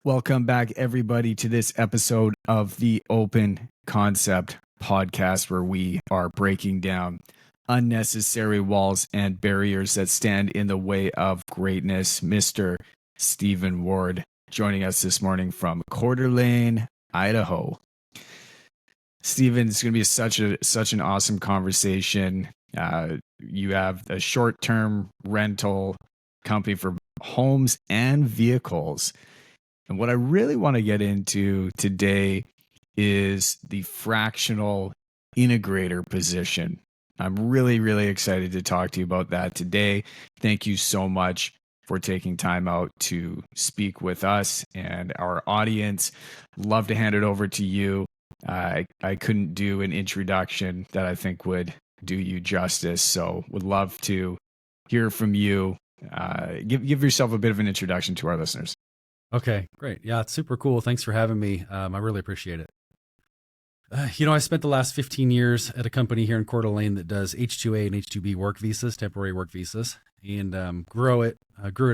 Welcome back, everybody, to this episode of the Open Concept Podcast, where we are breaking down unnecessary walls and barriers that stand in the way of greatness. Mr. Stephen Ward joining us this morning from Coeur d'Alene, Idaho. Stephen, it's going to be such an awesome conversation. You have a short-term rental company for homes and vehicles. And what I really want to get into today is the fractional integrator position. I'm really excited to talk to you about that today. Thank you so much for taking time out to speak with us and our audience. Love to hand it over to you. I couldn't do an introduction that I think would do you justice, so would love to hear from you. Give yourself a bit of an introduction to our listeners. Okay, great. Yeah, it's super cool. Thanks for having me. I really appreciate it. I spent the last 15 years at a company here in Coeur d'Alene that does H-2A and H-2B work visas, temporary work visas, and grew it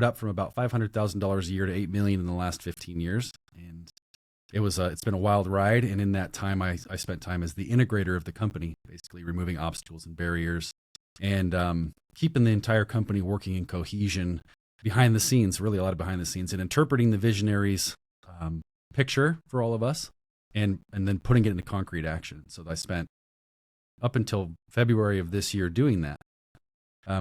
up from about $500,000 a year to $8 million in the last 15 years. And it's been a wild ride. And in that time, I spent time as the integrator of the company, basically removing obstacles and barriers and keeping the entire company working in cohesion behind the scenes, really a lot of behind the scenes, and interpreting the visionaries picture for all of us and then putting it into concrete action. So I spent up until February of this year doing that.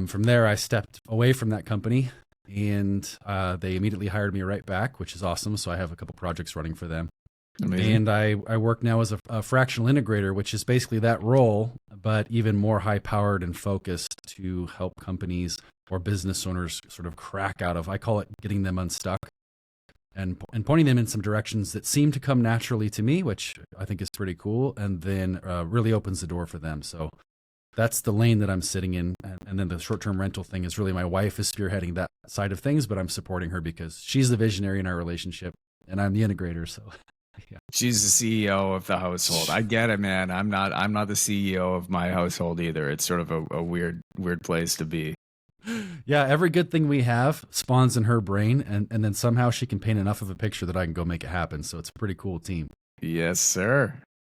From there, I stepped away from that company and they immediately hired me right back, which is awesome. So I have a couple projects running for them. Amazing. And I work now as a fractional integrator, which is basically that role, but even more high powered and focused to help companies or business owners sort of crack out of, I call it getting them unstuck and pointing them in some directions that seem to come naturally to me, which I think is pretty cool, and then really opens the door for them. So that's the lane that I'm sitting in. And then the short-term rental thing is really my wife is spearheading that side of things, but I'm supporting her because she's the visionary in our relationship and I'm the integrator. So yeah. She's the CEO of the household. I get it, man. I'm not the CEO of my household either. It's sort of a weird place to be. Yeah, every good thing we have spawns in her brain, and then somehow she can paint enough of a picture that I can go make it happen. So it's a pretty cool team. Yes, sir.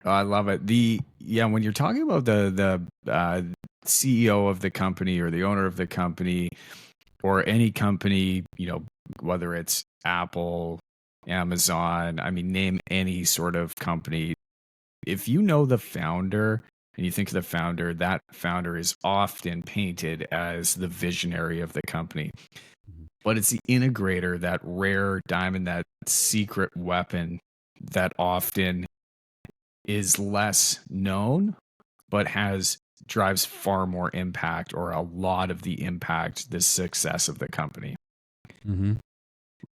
Oh, I love it. When you're talking about the CEO of the company or the owner of the company or any company, whether it's Apple, Amazon, name any sort of company. If you know the founder and you think of the founder, that founder is often painted as the visionary of the company. But it's the integrator, that rare diamond, that secret weapon that often is less known, but drives far more impact, or a lot of the impact, the success of the company. Mm-hmm.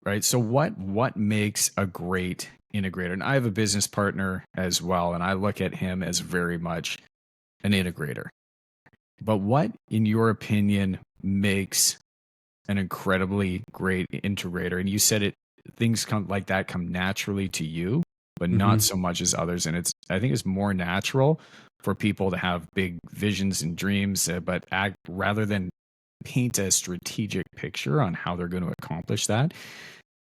Right. So what makes a great integrator? And I have a business partner as well, and I look at him as very much an integrator. But what, in your opinion, makes an incredibly great integrator? And you said things come naturally to you, but not so much as others. And I think it's more natural for people to have big visions and dreams, but act rather than paint a strategic picture on how they're going to accomplish that.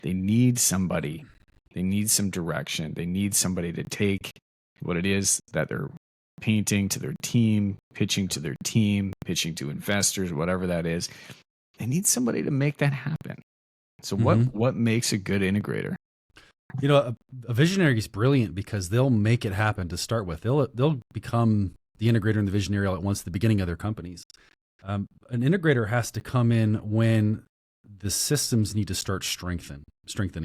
They need somebody. They need some direction. They need somebody to take what it is that they're painting to their team, pitching to their team, pitching to investors, whatever that is. They need somebody to make that happen. So what makes a good integrator? A visionary is brilliant because they'll make it happen to start with. They'll become the integrator and the visionary all at once at the beginning of their companies. An integrator has to come in when the systems need to start strengthening,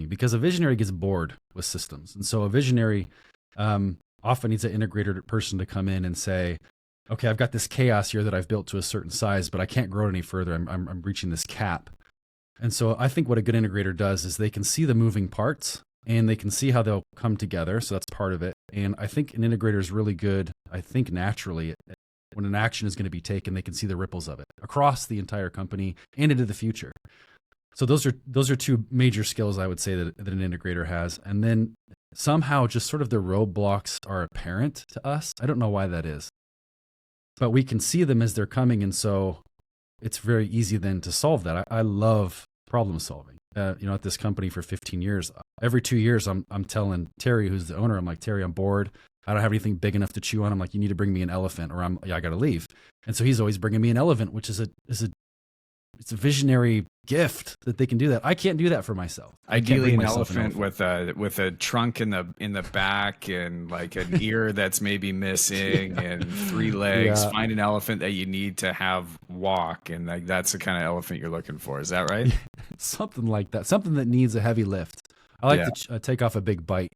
because a visionary gets bored with systems. And so a visionary often needs an integrator person to come in and say, okay, I've got this chaos here that I've built to a certain size, but I can't grow it any further. I'm reaching this cap. And so I think what a good integrator does is they can see the moving parts and they can see how they'll come together. So that's part of it. And I think an integrator is really good, I think naturally, when an action is going to be taken, they can see the ripples of it across the entire company and into the future. So those are two major skills I would say that an integrator has. And then somehow just sort of the roadblocks are apparent to us. I don't know why that is, but we can see them as they're coming. And so it's very easy then to solve that. I love problem solving. at this company for 15 years. Every 2 years, I'm telling Terry, who's the owner, I'm like, Terry, I'm bored. I don't have anything big enough to chew on. I'm like, you need to bring me an elephant, or I got to leave. And so he's always bringing me an elephant, which is it's a visionary gift that they can do that. I can't do that for myself. Ideally, an elephant with a trunk in the back and like an ear that's maybe missing and 3 legs. Yeah. Find an elephant that you need to have walk, and like that's the kind of elephant you're looking for. Is that right? Something like that. Something that needs a heavy lift. I like to take off a big bite,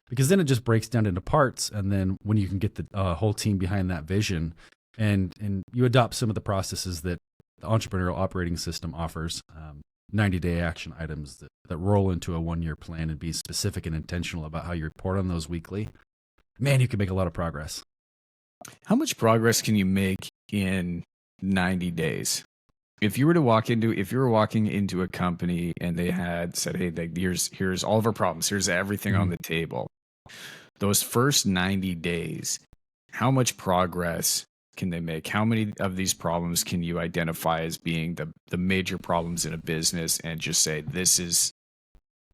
because then it just breaks down into parts. And then when you can get the whole team behind that vision, and you adopt some of the processes that the entrepreneurial operating system offers, 90-day action items that roll into a 1-year plan, and be specific and intentional about how you report on those weekly, man, you can make a lot of progress. How much progress can you make in 90 days? If you were walking into a company and they had said, hey, here's all of our problems, here's everything on the table. Those first 90 days, how much progress can they make? How many of these problems can you identify as being the major problems in a business, and just say, this is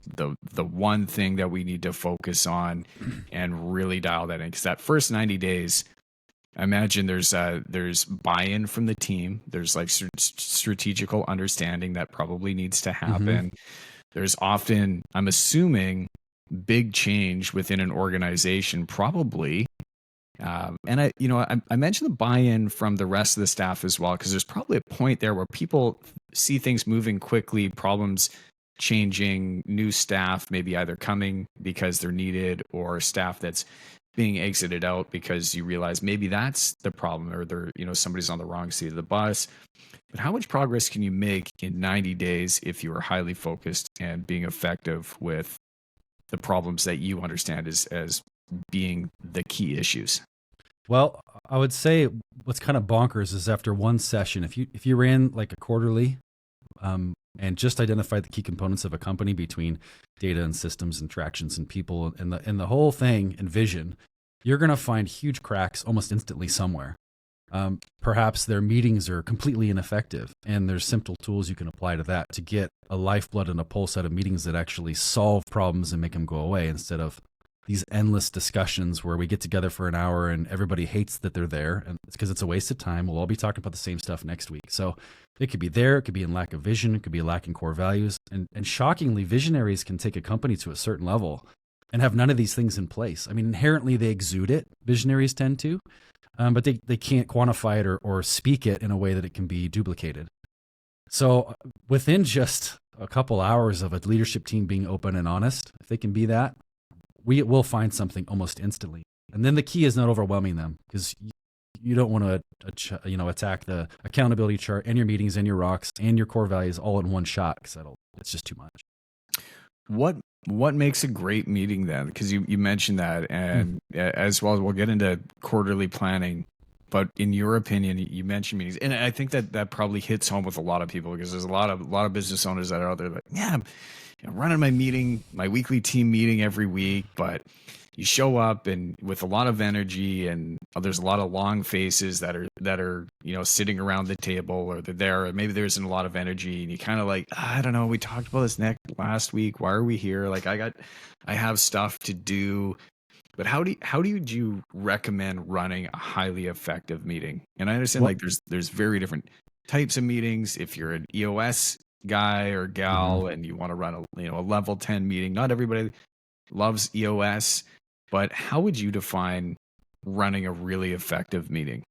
the one thing that we need to focus on and really dial that in? Because that first 90 days, I imagine there's buy-in from the team. There's like strategical understanding that probably needs to happen. There's often, I'm assuming, big change within an organization, probably. And I mentioned the buy-in from the rest of the staff as well, because there's probably a point there where people see things moving quickly, problems changing, new staff maybe either coming because they're needed, or staff that's being exited out because you realize maybe that's the problem, or somebody's on the wrong seat of the bus. But how much progress can you make in 90 days if you are highly focused and being effective with the problems that you understand as being the key issues? Well, I would say what's kind of bonkers is after one session, if you ran like a quarterly, and just identified the key components of a company between data and systems, interactions and people, and the whole thing and vision, you're going to find huge cracks almost instantly somewhere. Perhaps their meetings are completely ineffective, and there's simple tools you can apply to that to get a lifeblood and a pulse out of meetings that actually solve problems and make them go away, instead of these endless discussions where we get together for an hour and everybody hates that they're there, and it's because it's a waste of time. We'll all be talking about the same stuff next week. So it could be there, it could be in lack of vision, it could be a lack in core values. And shockingly, visionaries can take a company to a certain level and have none of these things in place. I mean, inherently they exude it, visionaries tend to, but they can't quantify it or speak it in a way that it can be duplicated. So within just a couple hours of a leadership team being open and honest, if they can be that, we will find something almost instantly. And then the key is not overwhelming them, because you don't want to attack the accountability chart and your meetings and your rocks and your core values all in one shot, because it's just too much. What makes a great meeting then? Because you mentioned that, and as well as we'll get into quarterly planning. But in your opinion, you mentioned meetings, and I think that probably hits home with a lot of people, because there's a lot of business owners that are out there like, yeah, I'm running my weekly team meeting every week, but you show up and with a lot of energy, and there's a lot of long faces that are sitting around the table, or they're there, or maybe there isn't a lot of energy, and you kind of like, I don't know, we talked about this last week. Why are we here? Like I have stuff to do. But how do you recommend running a highly effective meeting? And I understand like there's very different types of meetings. If you're an EOS guy or gal and you want to run a level 10 meeting, not everybody loves EOS, but how would you define running a really effective meeting?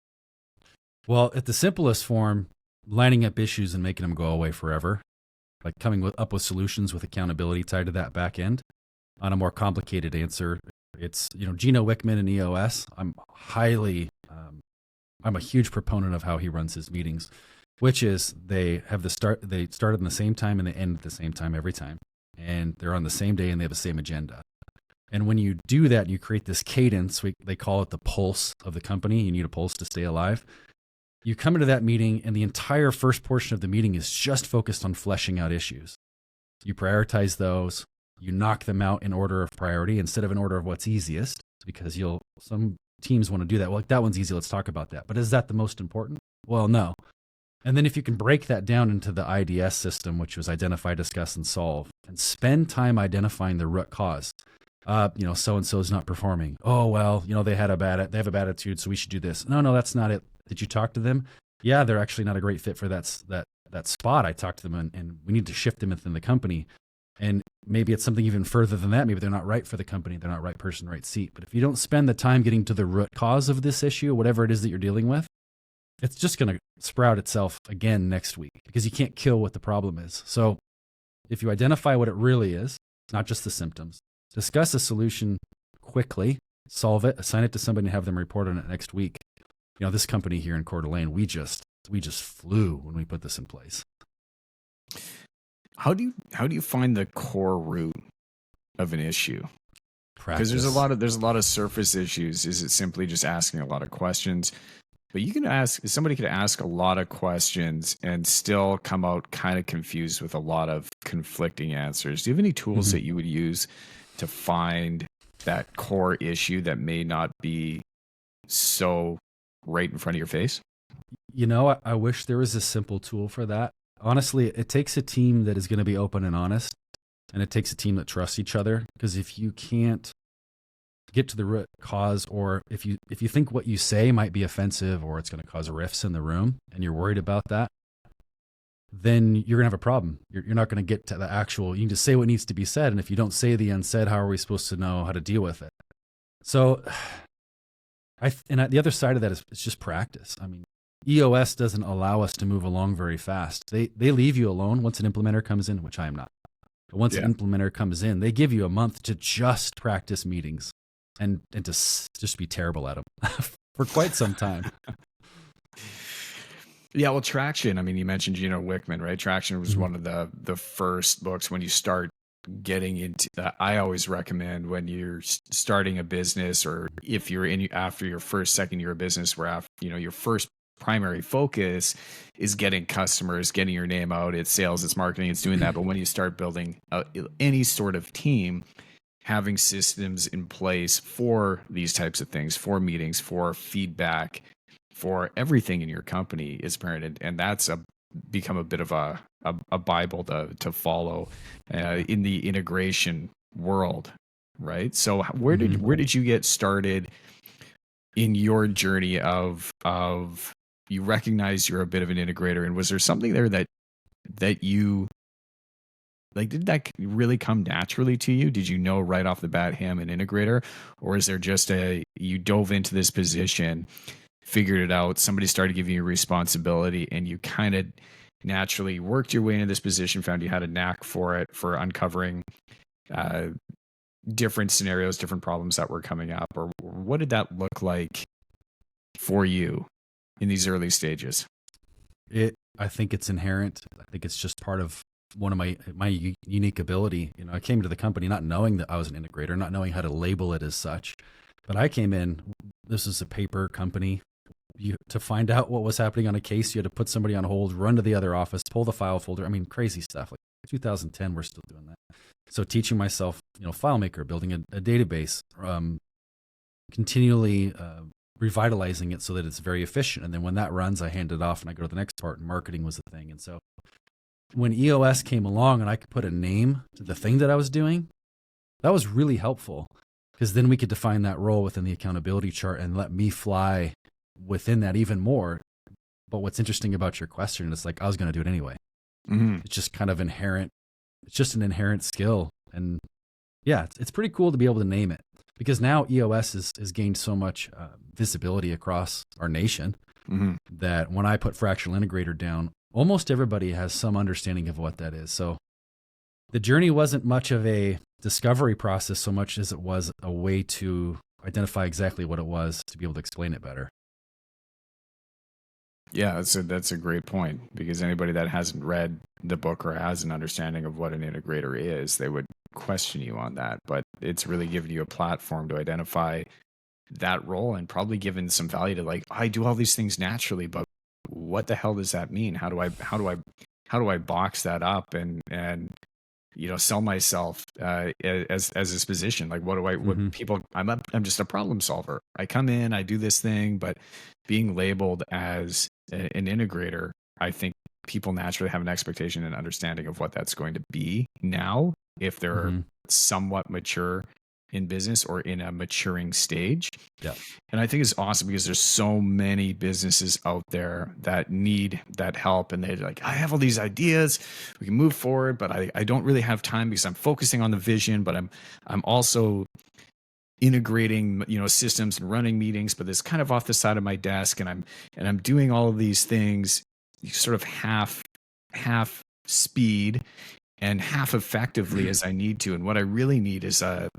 Well, at the simplest form, lining up issues and making them go away forever, like coming up with solutions with accountability tied to that back end. On a more complicated answer, it's, Gino Wickman and EOS. I'm a huge proponent of how he runs his meetings, which is they start at the same time and they end at the same time every time. And they're on the same day and they have the same agenda. And when you do that, you create this cadence. They call it the pulse of the company. You need a pulse to stay alive. You come into that meeting and the entire first portion of the meeting is just focused on fleshing out issues. You prioritize those. You knock them out in order of priority instead of in order of what's easiest, because some teams want to do that. Well, like, that one's easy, let's talk about that. But is that the most important? Well, no. And then if you can break that down into the IDS system, which was identify, discuss, and solve, and spend time identifying the root cause. So-and-so is not performing. Oh, well, they have a bad attitude, so we should do this. No, that's not it. Did you talk to them? Yeah, they're actually not a great fit for that spot. I talked to them and we need to shift them within the company. And maybe it's something even further than that. Maybe they're not right for the company. They're not right person, right seat. But if you don't spend the time getting to the root cause of this issue, whatever it is that you're dealing with, it's just going to sprout itself again next week because you can't kill what the problem is. So if you identify what it really is, not just the symptoms, discuss a solution quickly, solve it, assign it to somebody and have them report on it next week. This company here in Coeur d'Alene, we just flew when we put this in place. How do you find the core root of an issue? Practice. Because there's a lot of surface issues. Is it simply just asking a lot of questions? But somebody could ask a lot of questions and still come out kind of confused with a lot of conflicting answers. Do you have any tools that you would use to find that core issue that may not be so right in front of your face? I wish there was a simple tool for that. Honestly, it takes a team that is going to be open and honest, and it takes a team that trusts each other. Because if you can't get to the root cause, or if you think what you say might be offensive or it's going to cause rifts in the room and you're worried about that, then you're going to have a problem. You're not going to get to the actual, you can just say what needs to be said. And if you don't say the unsaid, how are we supposed to know how to deal with it? So the other side of that is it's just practice. I mean, EOS doesn't allow us to move along very fast. They leave you alone once an implementer comes in, which I am not. But once an implementer comes in, they give you a month to just practice meetings and to just be terrible at them for quite some time. Yeah, well, Traction, I mean, you mentioned Gino Wickman, right? Traction was one of the first books when you start getting into that. I always recommend when you're starting a business, or if you're after your second year of business, where your first primary focus is getting customers, getting your name out, it's sales, it's marketing, it's doing that. But when you start building any sort of team, having systems in place for these types of things, for meetings, for feedback, for everything in your company is apparent. And that's become a bit of a Bible to follow in the integration world, right? So where did you get started in your journey of you recognize you're a bit of an integrator, and was there something there that you like, did that really come naturally to you? Did you know right off the bat, hey, I'm an integrator? Or is there just you dove into this position, figured it out, somebody started giving you responsibility, and you kind of naturally worked your way into this position, found you had a knack for it, for uncovering different scenarios, different problems that were coming up? Or what did that look like for you in these early stages? I think it's inherent. I think it's just part of one of my unique ability. I came to the company not knowing that I was an integrator, not knowing how to label it as such. But I came in, this is a paper company. To find out what was happening on a case, you had to put somebody on hold, run to the other office, pull the file folder. I mean, crazy stuff. Like 2010, we're still doing that. So teaching myself, FileMaker, building a database, continually revitalizing it so that it's very efficient. And then when that runs, I hand it off and I go to the next part, and marketing was the thing. And so when EOS came along and I could put a name to the thing that I was doing, that was really helpful, because then we could define that role within the accountability chart and let me fly within that even more. But what's interesting about your question is, like, I was going to do it anyway. It's just kind of inherent. It's just an inherent skill. And yeah, it's pretty cool to be able to name it, because now EOS has gained so much visibility across our nation that when I put Fractional Integrator down, almost everybody has some understanding of what that is. So the journey wasn't much of a discovery process so much as it was a way to identify exactly what it was to be able to explain it better. Yeah, that's a great point, because anybody that hasn't read the book or has an understanding of what an integrator is, they would question you on that. But it's really given you a platform to identify that role, and probably given some value to, like, I do all these things naturally, but what the hell does that mean? How do I box that up and sell myself as this position? Like, what people, I'm just a problem solver. I come in, I do this thing, but being labeled as an integrator I think people naturally have an expectation and understanding of what that's going to be now if they're Mm-hmm. somewhat mature in business or in a maturing stage. Yeah. And I think it's awesome because there's so many businesses out there that need that help. And they're like, I have all these ideas, we can move forward, but I don't really have time because I'm focusing on the vision, but I'm also integrating, systems and running meetings, but it's kind of off the side of my desk. And I'm doing all of these things sort of half speed and half effectively as I need to. And what I really need is a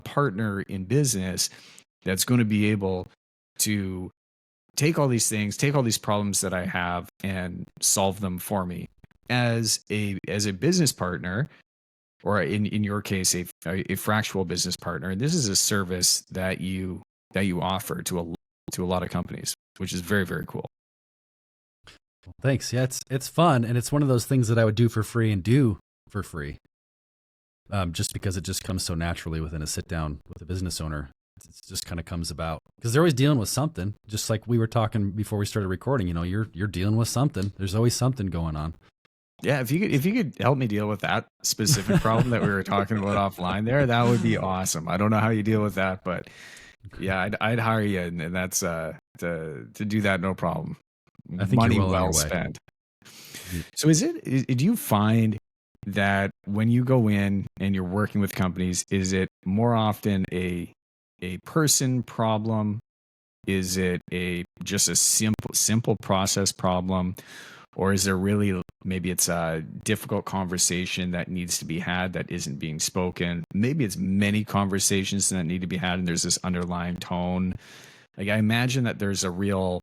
partner in business that's going to be able to take all these things, take all these problems that I have and solve them for me. As a business partner, or in your case, a fractional business partner, and this is a service that you offer to a lot of companies, which is very, very cool. Well, thanks. Yeah, it's fun, and it's one of those things that I would do for free and do for free, just because it just comes so naturally within a sit down with a business owner. It just kind of comes about because they're always dealing with something. Just like we were talking before we started recording, you're dealing with something. There's always something going on. Yeah, if you could help me deal with that specific problem that we were talking about offline there, that would be awesome. I don't know how you deal with that, but yeah, I'd hire you, and that's to do that, no problem. I think Money you're well on well your way. spent. So do you find that when you go in and you're working with companies, is it more often a person problem? Is it just a simple process problem? Or is there really, maybe it's a difficult conversation that needs to be had that isn't being spoken? Maybe it's many conversations that need to be had and there's this underlying tone. Like, I imagine that there's the real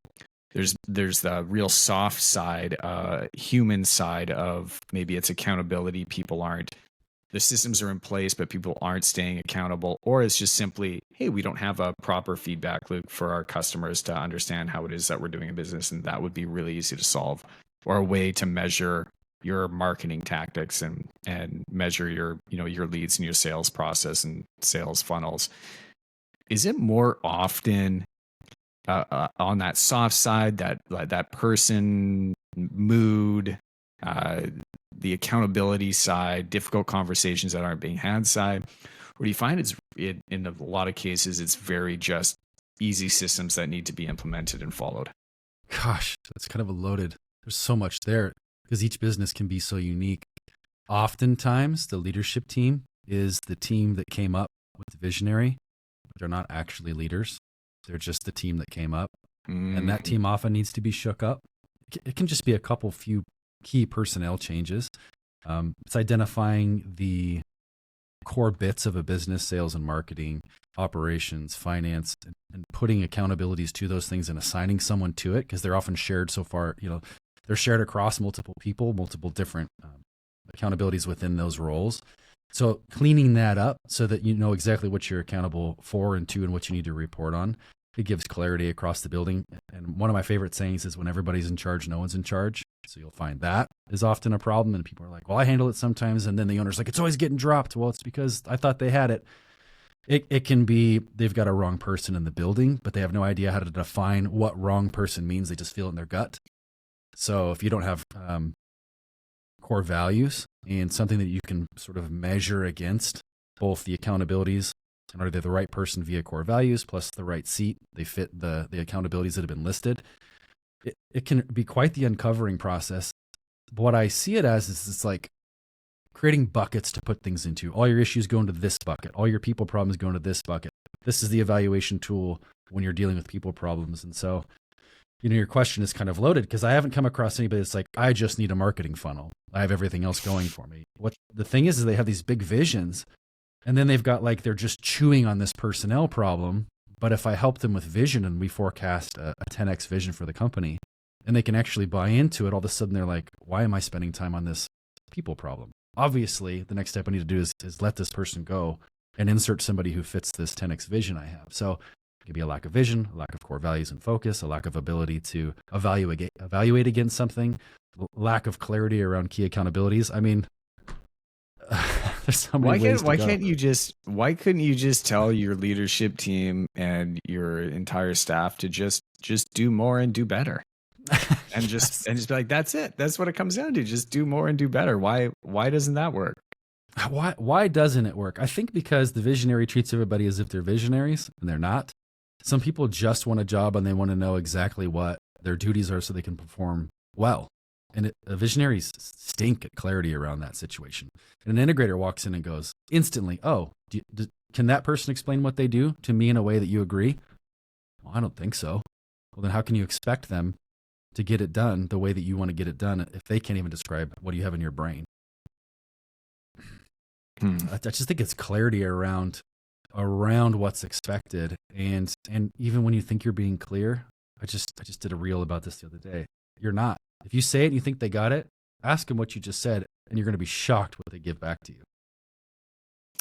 soft side, human side of maybe it's accountability. The systems are in place, but people aren't staying accountable. Or it's just simply, hey, we don't have a proper feedback loop for our customers to understand how it is that we're doing a business. And that would be really easy to solve, or a way to measure your marketing tactics and measure your leads and your sales process and sales funnels. Is it more often on that soft side, that person mood, the accountability side, difficult conversations that aren't being had side? Or do you find in a lot of cases it's very just easy systems that need to be implemented and followed? Gosh, that's kind of there's so much there because each business can be so unique. Oftentimes, the leadership team is the team that came up with the visionary, but they're not actually leaders. They're just the team that came up. And that team often needs to be shook up. It can just be a few key personnel changes. It's identifying the core bits of a business: sales and marketing, operations, finance, and putting accountabilities to those things and assigning someone to it, because they're often shared so far. They're shared across multiple people, multiple different accountabilities within those roles. So cleaning that up so that you know exactly what you're accountable for and to, and what you need to report on. It gives clarity across the building. And one of my favorite sayings is, when everybody's in charge, no one's in charge. So you'll find that is often a problem. And people are like, well, I handle it sometimes. And then the owner's like, it's always getting dropped. Well, it's because I thought they had it. It can be they've got a wrong person in the building, but they have no idea how to define what wrong person means. They just feel it in their gut. So if you don't have core values and something that you can sort of measure against, both the accountabilities, and are they the right person via core values plus the right seat, they fit the accountabilities that have been listed, it can be quite the uncovering process. But what I see it as is it's like creating buckets to put things into. All your issues go into this bucket. All your people problems go into this bucket. This is the evaluation tool when you're dealing with people problems. And so, your question is kind of loaded, because I haven't come across anybody that's like, I just need a marketing funnel. I have everything else going for me. What the thing is they have these big visions, and then they've got they're just chewing on this personnel problem. But if I help them with vision and we forecast a 10x vision for the company, and they can actually buy into it, all of a sudden they're like, why am I spending time on this people problem? Obviously, the next step I need to do is let this person go and insert somebody who fits this 10x vision I have. So it could be a lack of vision, a lack of core values and focus, a lack of ability to evaluate against something, lack of clarity around key accountabilities. I mean, there's so many ways to go. Why couldn't you just tell your leadership team and your entire staff to just do more and do better? and just Yes. and just be like, that's it. That's what it comes down to. Just do more and do better. Why doesn't that work? Why doesn't it work? I think because the visionary treats everybody as if they're visionaries and they're not. Some people just want a job and they want to know exactly what their duties are so they can perform well. And visionaries stink at clarity around that situation. And an integrator walks in and goes instantly, "Oh, can that person explain what they do to me in a way that you agree?" Well, I don't think so. Well, then how can you expect them to get it done the way that you want to get it done if they can't even describe what you have in your brain? I just think it's clarity around what's expected, and even when you think you're being clear, I just did a reel about this the other day. You're not. If you say it and you think they got it, ask them what you just said, and you're going to be shocked what they give back to you.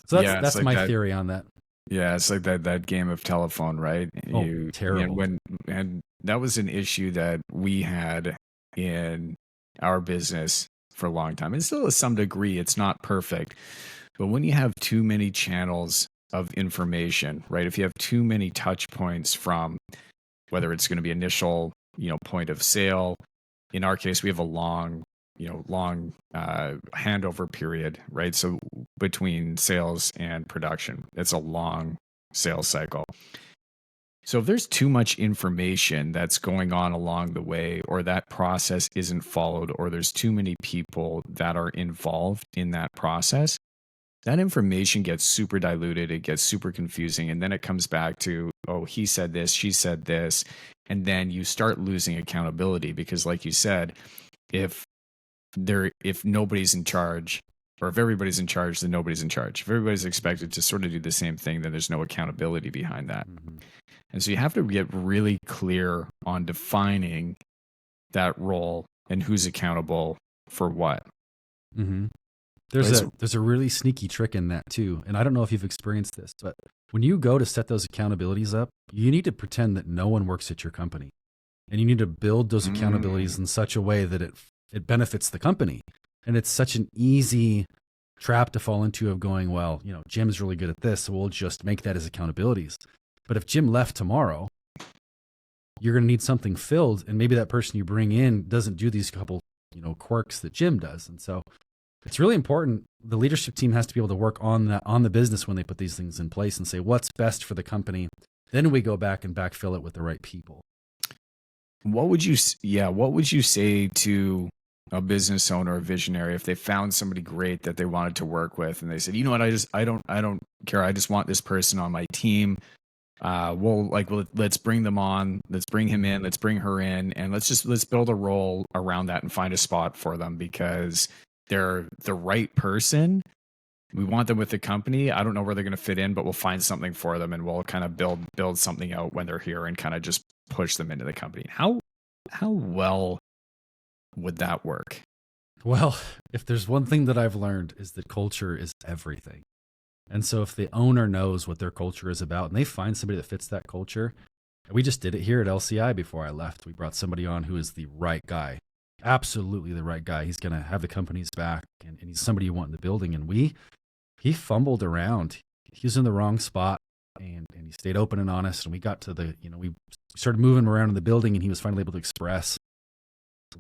So that's like my that. theory on that. Yeah, it's like that game of telephone, right? Oh, terrible. And that was an issue that we had in our business for a long time. And still to some degree, it's not perfect. But when you have too many channels of information, right? If you have too many touch points from whether it's going to be initial, point of sale. In our case, we have a long handover period, right? So between sales and production, it's a long sales cycle. So if there's too much information that's going on along the way, or that process isn't followed, or there's too many people that are involved in that process, that information gets super diluted. It gets super confusing. And then it comes back to, oh, he said this, she said this. And then you start losing accountability because, like you said, if nobody's in charge, or if everybody's in charge, then nobody's in charge. If everybody's expected to sort of do the same thing, then there's no accountability behind that. Mm-hmm. And so you have to get really clear on defining that role and who's accountable for what. Mm-hmm. There's a really sneaky trick in that too. And I don't know if you've experienced this, but when you go to set those accountabilities up, you need to pretend that no one works at your company. And you need to build those accountabilities in such a way that it benefits the company. And it's such an easy trap to fall into of going, well, Jim's really good at this, so we'll just make that as accountabilities. But if Jim left tomorrow, you're going to need something filled. And maybe that person you bring in doesn't do these couple, quirks that Jim does. And so it's really important. The leadership team has to be able to work on the business when they put these things in place and say, what's best for the company? Then we go back and backfill it with the right people. What would you say to a business owner or visionary if they found somebody great that they wanted to work with and they said, you know what, I don't care. I just want this person on my team. Let's bring them on. Let's bring him in. Let's bring her in, and let's build a role around that and find a spot for them because they're the right person. We want them with the company. I don't know where they're going to fit in, but we'll find something for them and we'll kind of build something out when they're here and kind of just push them into the company. How well would that work? Well, if there's one thing that I've learned is that culture is everything. And so if the owner knows what their culture is about and they find somebody that fits that culture, we just did it here at LCI before I left. We brought somebody on who is the right guy, absolutely the right guy. He's going to have the company's back and he's somebody you want in the building. And he fumbled around. He was in the wrong spot and he stayed open and honest. And we got to we started moving around in the building and he was finally able to express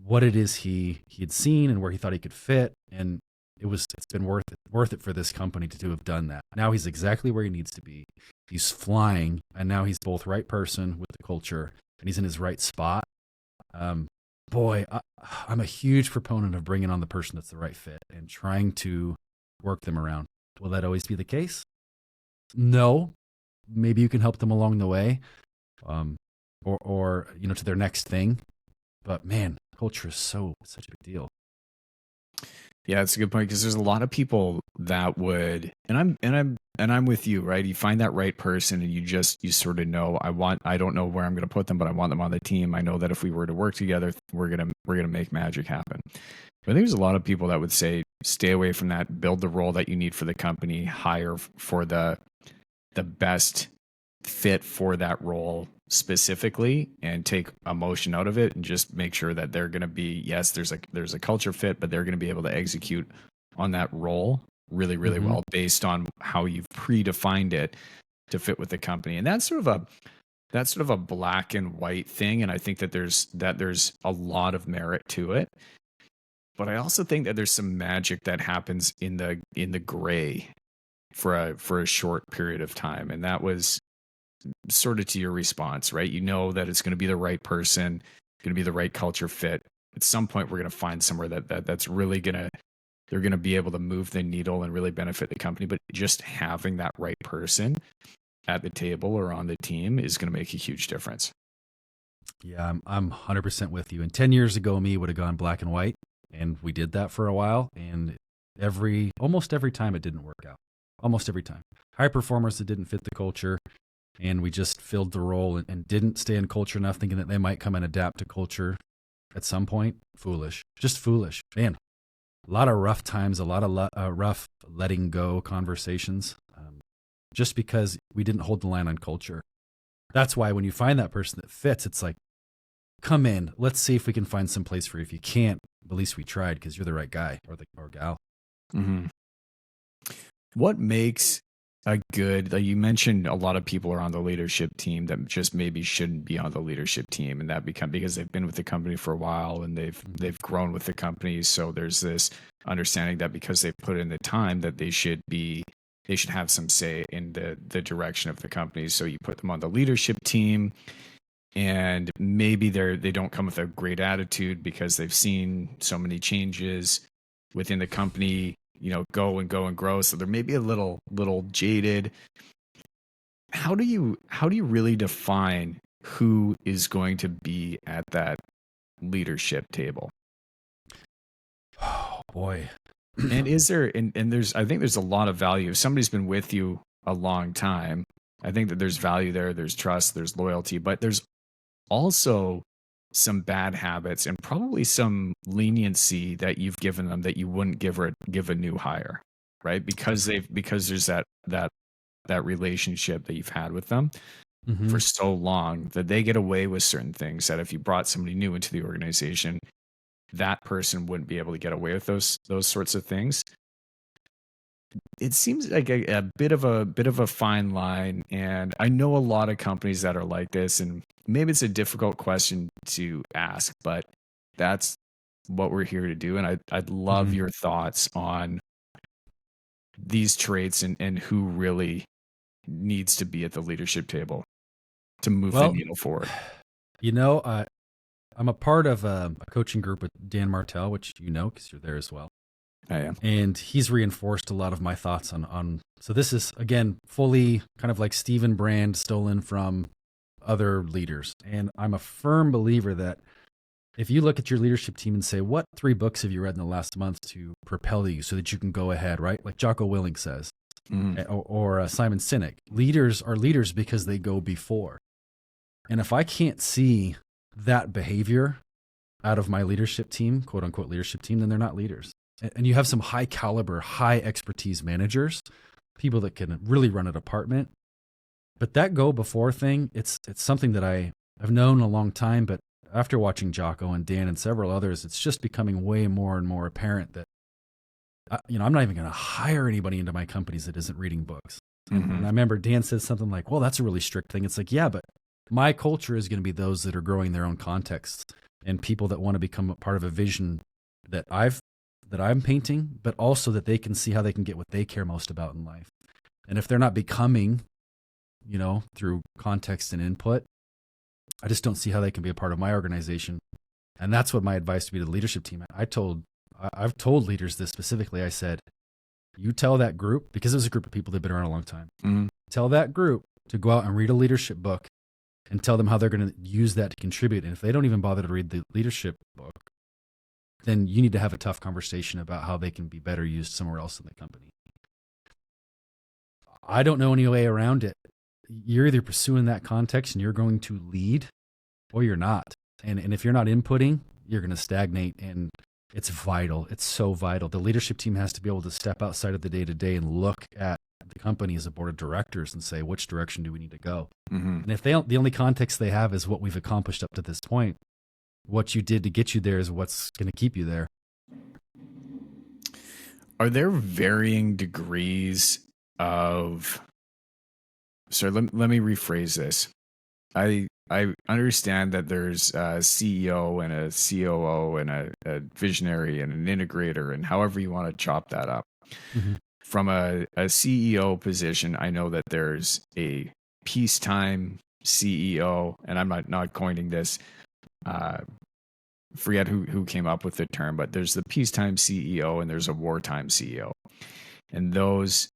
what it is he had seen and where he thought he could fit. And it's been worth it for this company to have done that. Now he's exactly where he needs to be. He's flying, and now he's both right person with the culture, and he's in his right spot. I'm a huge proponent of bringing on the person that's the right fit and trying to work them around. Will that always be the case? No. Maybe you can help them along the way, or to their next thing. But man, culture is such a big deal. Yeah, it's a good point because there's a lot of people that would, and I'm with you, right? You find that right person, and you sort of know. I don't know where I'm going to put them, but I want them on the team. I know that if we were to work together, we're gonna make magic happen. But I think there's a lot of people that would say, stay away from that. Build the role that you need for the company. Hire for the best fit for that role specifically and take emotion out of it and just make sure that they're going to be, yes, there's a culture fit, but they're going to be able to execute on that role really, really well based on how you've predefined it to fit with the company. And that's sort of that's sort of a black and white thing, and I think that there's a lot of merit to it. But I also think that there's some magic that happens in the gray for a short period of time, and that was sort of to your response, right? You know that it's going to be the right person, going to be the right culture fit. At some point, we're going to find somewhere that's really they're going to be able to move the needle and really benefit the company. But just having that right person at the table or on the team is going to make a huge difference. Yeah, I'm 100% with you. And 10 years ago, me would have gone black and white, and we did that for a while. And almost every time it didn't work out. Almost every time. High performers that didn't fit the culture, and we just filled the role and didn't stay in culture enough, thinking that they might come and adapt to culture at some point. Foolish. Just foolish. Man, a lot of rough times, a lot of rough letting go conversations, just because we didn't hold the line on culture. That's why when you find that person that fits, it's like, come in, let's see if we can find some place for you. If you can't, at least we tried, because you're the right guy or gal. Mm-hmm. What makes a good, like you mentioned, a lot of people are on the leadership team that just maybe shouldn't be on the leadership team, and that because they've been with the company for a while and they've grown with the company. So there's this understanding that because they've put in the time that they should have some say in the direction of the company. So you put them on the leadership team, and maybe they don't come with a great attitude because they've seen so many changes within the company, go and grow. So they're maybe a little jaded. How do you really define who is going to be at that leadership table? Oh boy. And is there, and I think there's a lot of value. If somebody's been with you a long time, I think that there's value there. There's trust, there's loyalty, but there's also some bad habits and probably some leniency that you've given them that you wouldn't give a new hire, right? Because there's that relationship that you've had with them for so long that they get away with certain things that if you brought somebody new into the organization, that person wouldn't be able to get away with those sorts of things. It seems like a bit of a fine line, and I know a lot of companies that are like this, and maybe it's a difficult question to ask, but that's what we're here to do. And I'd love your thoughts on these traits and who really needs to be at the leadership table to move the needle forward. I'm a part of a coaching group with Dan Martell, which because you're there as well. I am. And he's reinforced a lot of my thoughts on so this is, again, fully kind of like Stephen Brand stolen from other leaders. And I'm a firm believer that if you look at your leadership team and say, what 3 books have you read in the last month to propel you so that you can go ahead, right? Like Jocko Willink says, or Simon Sinek, leaders are leaders because they go before. And if I can't see that behavior out of my leadership team, quote unquote leadership team, then they're not leaders. And you have some high caliber, high expertise managers, people that can really run a department. But that go before thing, it's something that I've known a long time, but after watching Jocko and Dan and several others, it's just becoming way more and more apparent that, I'm not even going to hire anybody into my companies that isn't reading books. And I remember Dan said something like, well, that's a really strict thing. It's like, yeah, but my culture is going to be those that are growing their own contexts and people that want to become a part of a vision that I'm painting, but also that they can see how they can get what they care most about in life. And if they're not becoming, through context and input, I just don't see how they can be a part of my organization. And that's what my advice would be to the leadership team. I've told leaders this specifically. I said, you tell that group, because it was a group of people that have been around a long time, tell that group to go out and read a leadership book and tell them how they're going to use that to contribute. And if they don't even bother to read the leadership book, then you need to have a tough conversation about how they can be better used somewhere else in the company. I don't know any way around it. You're either pursuing that context and you're going to lead, or you're not. And if you're not inputting, you're going to stagnate. And it's vital. It's so vital. The leadership team has to be able to step outside of the day-to-day and look at the company as a board of directors and say, which direction do we need to go? And if the only context they have is what we've accomplished up to this point, what you did to get you there is what's going to keep you there. Are there varying degrees of, let me rephrase this. I understand that there's a CEO and a COO and a visionary and an integrator and however you want to chop that up. Mm-hmm. From a CEO position, I know that there's a peacetime CEO, and I'm not coining this. Forget who came up with the term, but there's the peacetime CEO and there's a wartime CEO, and those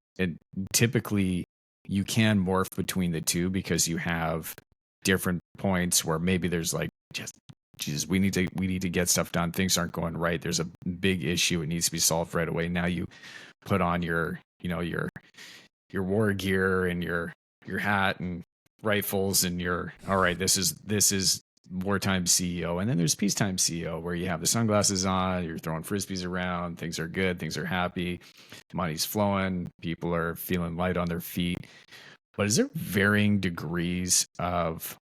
typically you can morph between the two because you have different points where maybe there's like just Jesus, we need to get stuff done. Things aren't going right. There's a big issue. It needs to be solved right away. Now you put on your war gear and your hat and rifles and you're all right. This is wartime CEO, and then there's peacetime CEO where you have the sunglasses on, you're throwing frisbees around, things are good, things are happy, money's flowing, people are feeling light on their feet. But is there varying degrees of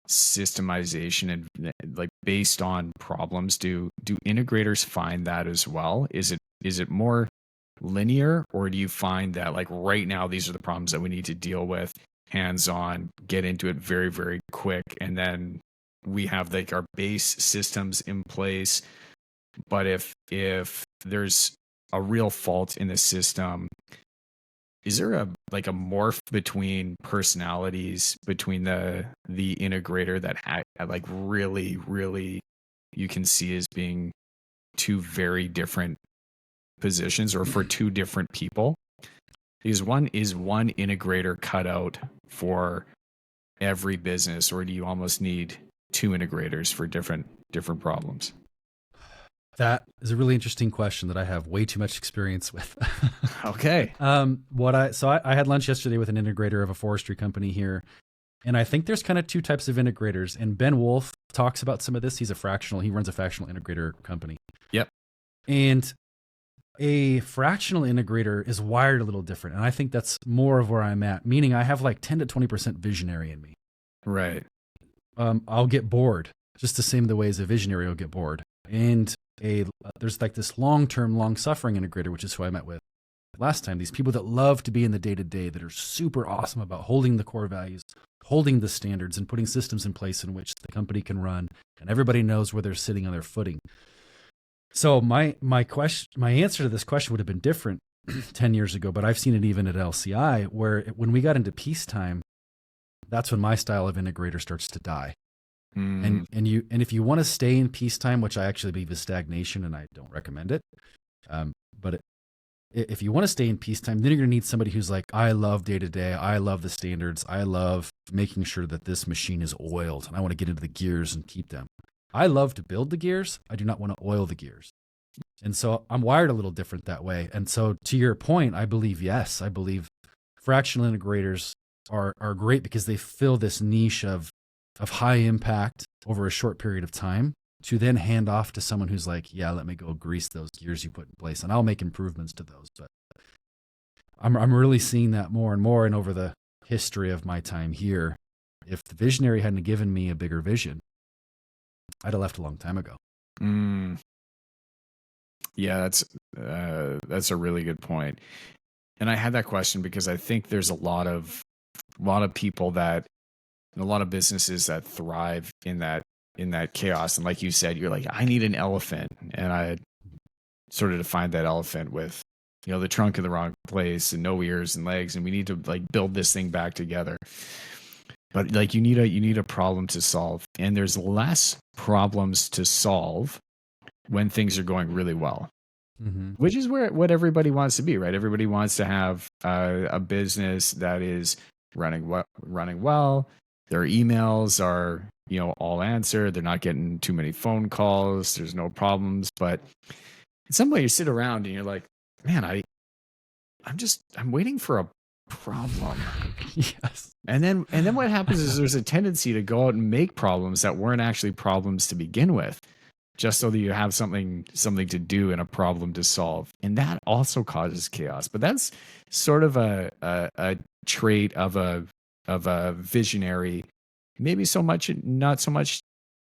systemization and like based on problems? Do integrators find that as well? Is it more linear, or do you find that like right now these are the problems that we need to deal with, hands on, get into it very, very quick, and then we have like our base systems in place, but if there's a real fault in the system, is there a morph between personalities between the integrator that like really you can see as being two very different positions or for two different people? Is one integrator cut out for every business, or do you almost need two integrators for different problems? That is a really interesting question that I have way too much experience with. Okay. I had lunch yesterday with an integrator of a forestry company here, and I think there's kind of two types of integrators. And Ben Wolf talks about some of this. He runs a fractional integrator company. Yep. And a fractional integrator is wired a little different, and I think that's more of where I'm at. Meaning, I have like 10 to 20% visionary in me. Right. I'll get bored just the same the way as a visionary will get bored. And there's like this long-term, long-suffering integrator, which is who I met with last time. These people that love to be in the day-to-day, that are super awesome about holding the core values, holding the standards, and putting systems in place in which the company can run, and everybody knows where they're sitting on their footing. So my answer to this question would have been different 10 years ago, but I've seen it even at LCI, where when we got into peacetime, that's when my style of integrator starts to die. And if you want to stay in peacetime, which I actually believe is stagnation, and I don't recommend it, but if you want to stay in peacetime, then you're going to need somebody who's like, I love day to day, I love the standards, I love making sure that this machine is oiled, and I want to get into the gears and keep them. I love to build the gears. I do not want to oil the gears. And so I'm wired a little different that way. And so to your point, I believe fractional integrators are great because they fill this niche of high impact over a short period of time to then hand off to someone who's like, yeah, let me go grease those gears you put in place and I'll make improvements to those. But I'm really seeing that more and more. And over the history of my time here, if the visionary hadn't given me a bigger vision, I'd have left a long time ago. Yeah, that's a really good point. And I had that question because I think there's a lot of people that, a lot of businesses that thrive in that chaos. And like you said, you're like, I need an elephant, and I sort of defined that elephant with, the trunk in the wrong place and no ears and legs, and we need to like build this thing back together. But like you need a problem to solve, and there's less problems to solve when things are going really well, which is what everybody wants to be, right? Everybody wants to have a business that is running well. Their emails are all answered. They're not getting too many phone calls. There's no problems. But in some way, you sit around and you're like, man, I'm waiting for a problem. Yes. And then what happens is there's a tendency to go out and make problems that weren't actually problems to begin with, just so that you have something to do and a problem to solve. And that also causes chaos. But that's sort of a trait of a visionary, maybe not so much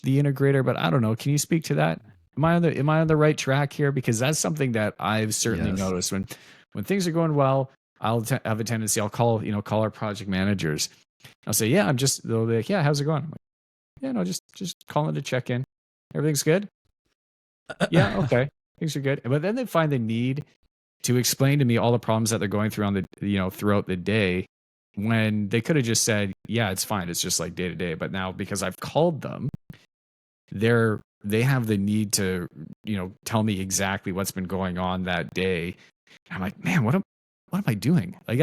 the integrator, but I don't know. Can you speak to that? Am I on the right track here? Because that's something that I've certainly noticed when things are going well, have a tendency, I'll call our project managers. I'll say, yeah, they'll be like, yeah, how's it going? I'm like, yeah, no, just calling to check in. Everything's good? Yeah, okay. Things are good. But then they find the need to explain to me all the problems that they're going through throughout the day, when they could have just said, yeah, it's fine. It's just like day to day. But now, because I've called them, they have the need to, tell me exactly what's been going on that day. I'm like, man, what am I doing? Like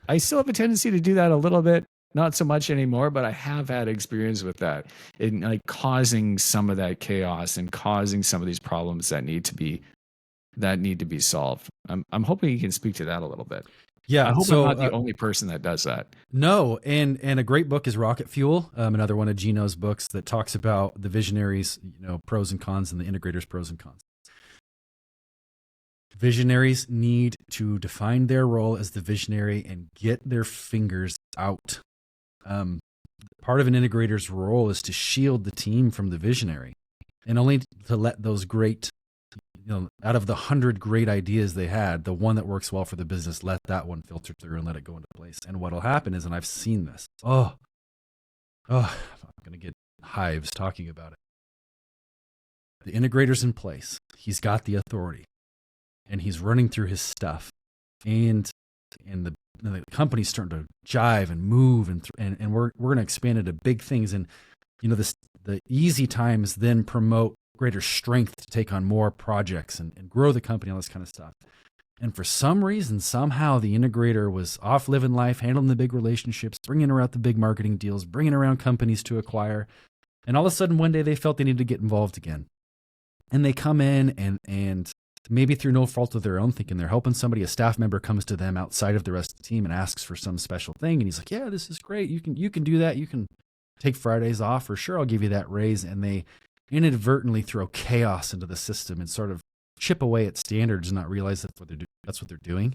I still have a tendency to do that a little bit, not so much anymore, but I have had experience with that, in like causing some of that chaos and causing some of these problems that need to be solved. I'm hoping you can speak to that a little bit. I Yeah. hope I'm So not the only person that does that. no, and a great book is Rocket Fuel, another one of Gino's books that talks about the visionaries, pros and cons, and the integrators' pros and cons. Visionaries need to define their role as the visionary and get their fingers out. Part of an integrator's role is to shield the team from the visionary, and only to let those great, out of the 100 great ideas they had, the one that works well for the business, let that one filter through and let it go into place. And what'll happen is, and I've seen this, I'm going to get hives talking about it. The integrator's in place. He's got the authority, and he's running through his stuff, and the company's starting to jive and move, and we're going to expand into big things. And the easy times then promote greater strength to take on more projects and grow the company, all this kind of stuff. And for some reason, somehow the integrator was off living life, handling the big relationships, bringing around the big marketing deals, bringing around companies to acquire. And all of a sudden, one day they felt they needed to get involved again. And they come in and maybe through no fault of their own, thinking they're helping somebody, a staff member comes to them outside of the rest of the team and asks for some special thing. And he's like, yeah, this is great. You can do that. You can take Fridays off for sure. I'll give you that raise. And they inadvertently throw chaos into the system and sort of chip away at standards and not realize that's what they're doing.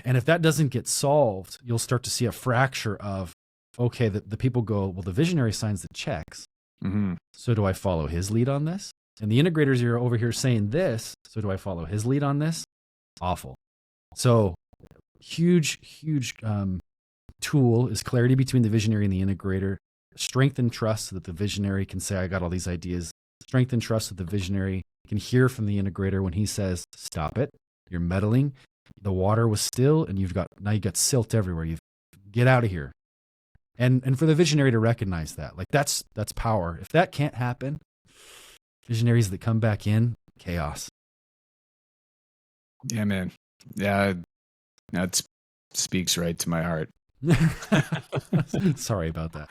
And if that doesn't get solved, you'll start to see a fracture of, okay, the people go, well, the visionary signs the checks. Mm-hmm. So do I follow his lead on this? And the integrators are over here saying this. So do I follow his lead on this? Awful. So huge tool is clarity between the visionary and the integrator. Strength and trust so that the visionary can say, I got all these ideas. Strength and trust that the visionary can hear from the integrator when he says, stop it. You're meddling. The water was still, and you've got silt everywhere. Get out of here. And for the visionary to recognize that, like that's power. If that can't happen, visionaries that come back in, chaos. Yeah, man. Yeah, that speaks right to my heart. Sorry about that.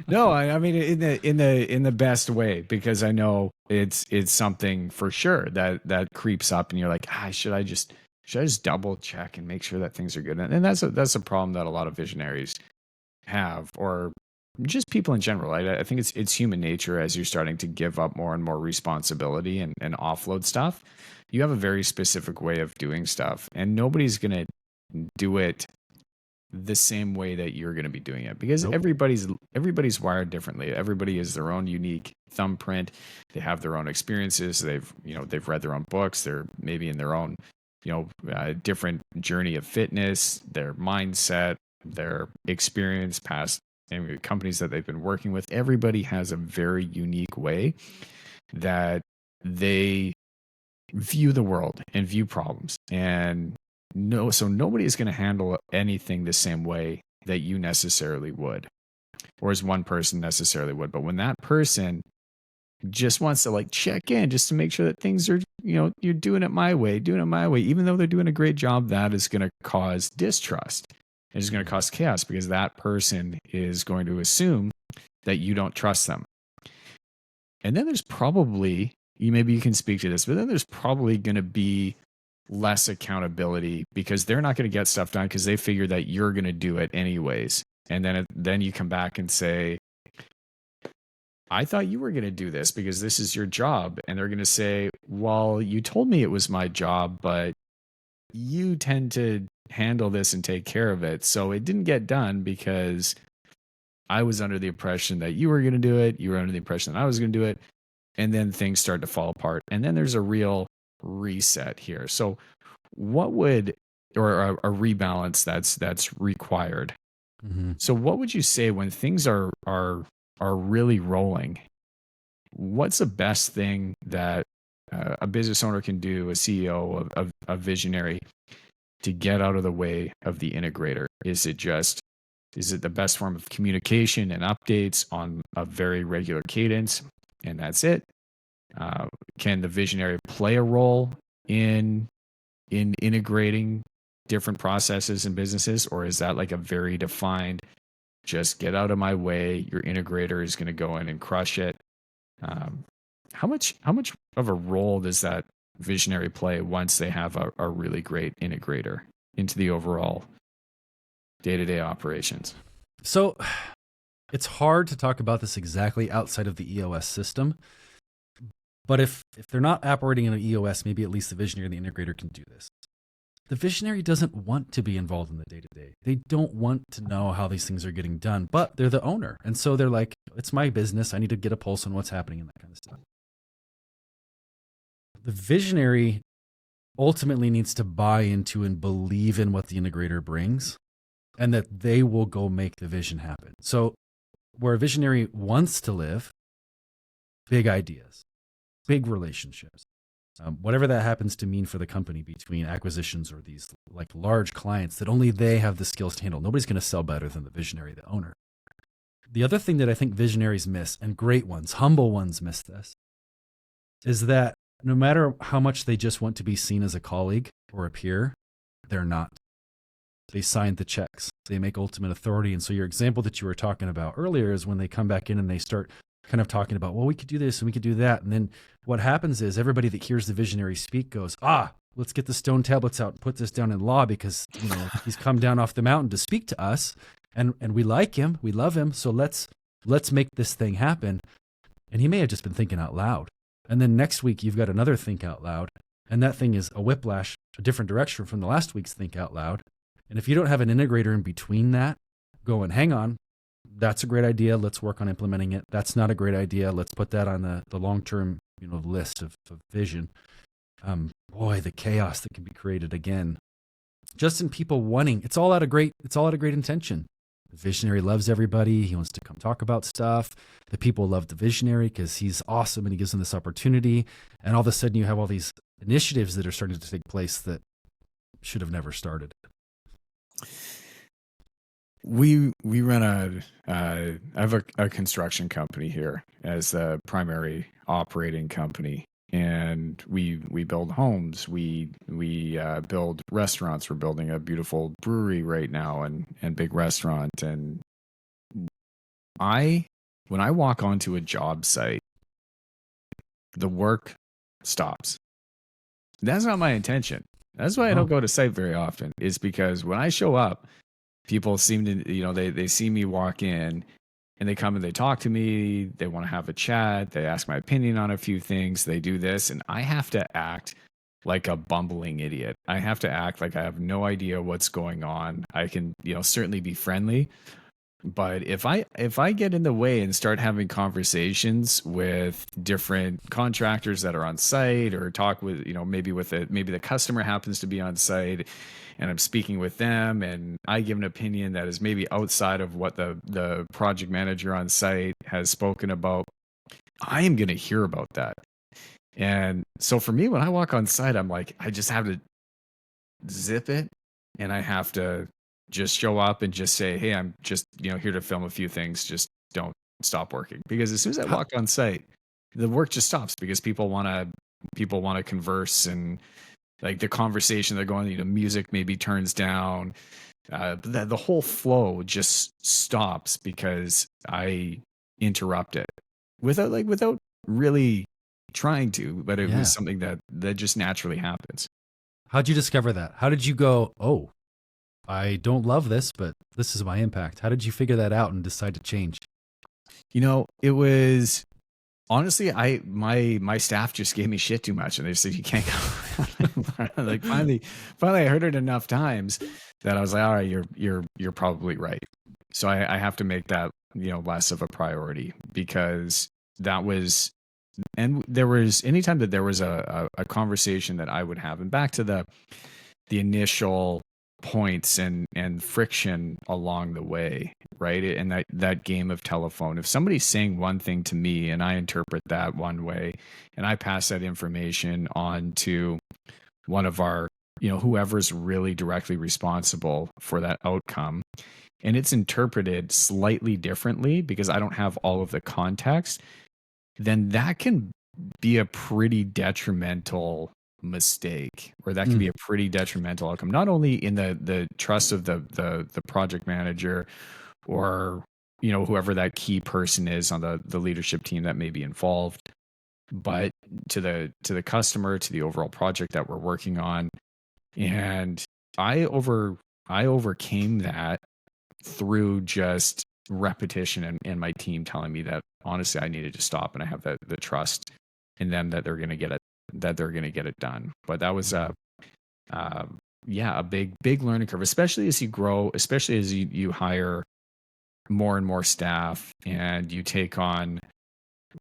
No, I mean in the best way, because I know it's something for sure that creeps up, and you're like, should I just double check and make sure that things are good? And that's a problem that a lot of visionaries have, or just people in general. I think it's human nature. As you're starting to give up more and more responsibility and offload stuff, you have a very specific way of doing stuff, and nobody's gonna do it the same way that you're going to be doing it, because Nope. everybody's wired differently. Everybody is their own unique thumbprint. They have their own experiences. They've read their own books. They're maybe in their own different journey of fitness, their mindset, their experience, past companies that they've been working with. Everybody has a very unique way that they view the world and view problems. And so nobody is going to handle anything the same way that you necessarily would, or as one person necessarily would. But when that person just wants to check in just to make sure that things are, you're doing it my way, even though they're doing a great job, that is going to cause distrust. It's going to cause chaos, because that person is going to assume that you don't trust them. And then there's probably, maybe you can speak to this, but then there's probably going to be less accountability, because they're not going to get stuff done because they figure that you're going to do it anyways. And then you come back and say, I thought you were going to do this because this is your job. And they're going to say, well, you told me it was my job, but you tend to handle this and take care of it. So it didn't get done because I was under the impression that you were going to do it. You were under the impression that I was going to do it. And then things start to fall apart. And then there's a real reset here. So what would or a rebalance that's required. Mm-hmm. So what would you say when things are really rolling? What's the best thing that a business owner can do, a CEO of a visionary, to get out of the way of the integrator? Is it the best form of communication and updates on a very regular cadence, and that's it? Uh, can the visionary play a role in integrating different processes and businesses, or is that like a very defined, just get out of my way, your integrator is going to go in and crush it? Um, how much of a role does that visionary play once they have a really great integrator into the overall day-to-day operations? So it's hard to talk about this exactly outside of the EOS system. But if they're not operating in an EOS, maybe at least the visionary and the integrator can do this. The visionary doesn't want to be involved in the day-to-day. They don't want to know how these things are getting done, but they're the owner. And so they're like, it's my business. I need to get a pulse on what's happening and that kind of stuff. The visionary ultimately needs to buy into and believe in what the integrator brings, and that they will go make the vision happen. So where a visionary wants to live, big ideas, big relationships, whatever that happens to mean for the company between acquisitions or these like large clients that only they have the skills to handle. Nobody's going to sell better than the visionary, the owner. The other thing that I think visionaries miss, and great ones, humble ones miss this, is that no matter how much they just want to be seen as a colleague or a peer, they're not. They signed the checks. They make ultimate authority. And so your example that you were talking about earlier is when they come back in and they start kind of talking about, well, we could do this and we could do that. And then what happens is everybody that hears the visionary speak goes, let's get the stone tablets out and put this down in law because, he's come down off the mountain to speak to us and we like him. We love him. So let's make this thing happen. And he may have just been thinking out loud. And then next week you've got another think out loud. And that thing is a whiplash, a different direction from the last week's think out loud. And if you don't have an integrator in between that, going, hang on, that's a great idea. Let's work on implementing it. That's not a great idea. Let's put that on the long-term list of vision. Boy, the chaos that can be created again. Just in people wanting, it's all out of great intention. The visionary loves everybody. He wants to come talk about stuff. The people love the visionary because he's awesome and he gives them this opportunity. And all of a sudden you have all these initiatives that are starting to take place that should have never started. We run I have a construction company here as the primary operating company, and we build homes. We build restaurants. We're building a beautiful brewery right now and big restaurant. And when I walk onto a job site, the work stops. That's not my intention. That's why I don't go to site very often, is because when I show up, people seem to, they see me walk in and they come and they talk to me. They want to have a chat. They ask my opinion on a few things. They do this. And I have to act like a bumbling idiot. I have to act like I have no idea what's going on. I can, certainly be friendly. But if I get in the way and start having conversations with different contractors that are on site, or talk with, maybe the customer happens to be on site and I'm speaking with them and I give an opinion that is maybe outside of what the project manager on site has spoken about, I am going to hear about that. And so for me, when I walk on site, I'm like, I just have to zip it, and I have to just show up and just say, hey, I'm just, here to film a few things. Just don't stop working. Because as soon as I walk on site, the work just stops because people want to converse, and like the conversation they're going, music maybe turns down. The whole flow just stops because I interrupt it without really trying to, but it was something that just naturally happens. How'd you discover that? How did you go, I don't love this, but this is my impact? How did you figure that out and decide to change? It was honestly, my staff just gave me shit too much, and they said you can't go. Like finally, I heard it enough times that I was like, all right, you're probably right. So I have to make that less of a priority, because that was, and there was anytime that there was a conversation that I would have, and back to the initial points and friction along the way, right? And that game of telephone. If somebody's saying one thing to me and I interpret that one way, and I pass that information on to one of our, whoever's really directly responsible for that outcome, and it's interpreted slightly differently because I don't have all of the context, then that can be a pretty detrimental mistake, or that can be a pretty detrimental outcome, not only in the trust of the project manager, or whoever that key person is on the leadership team that may be involved, but to the customer, to the overall project that we're working on. And I overcame that through just repetition and my team telling me that honestly I needed to stop, and I have the trust in them that they're going to get it done. But that was a big learning curve, especially as you grow, especially as you hire more and more staff, and you take on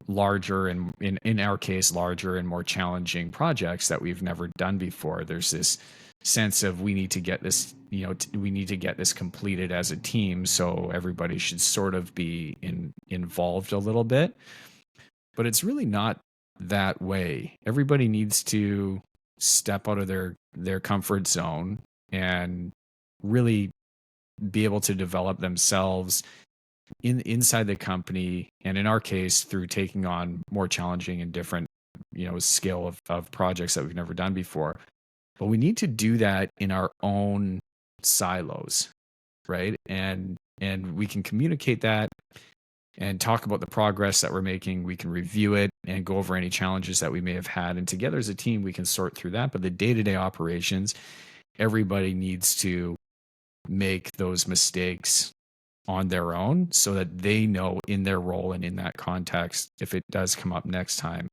larger, and in our case, larger and more challenging projects that we've never done before. There's this sense of we need to get this, we need to get this completed as a team. So everybody should sort of be involved a little bit, but it's really not that way. Everybody needs to step out of their comfort zone and really be able to develop themselves inside the company, and in our case through taking on more challenging and different scale of projects that we've never done before. But we need to do that in our own silos, right? And we can communicate that and talk about the progress that we're making. We can review it and go over any challenges that we may have had, and together as a team we can sort through that. But the day-to-day operations, everybody needs to make those mistakes on their own, so that they know in their role and in that context, if it does come up next time,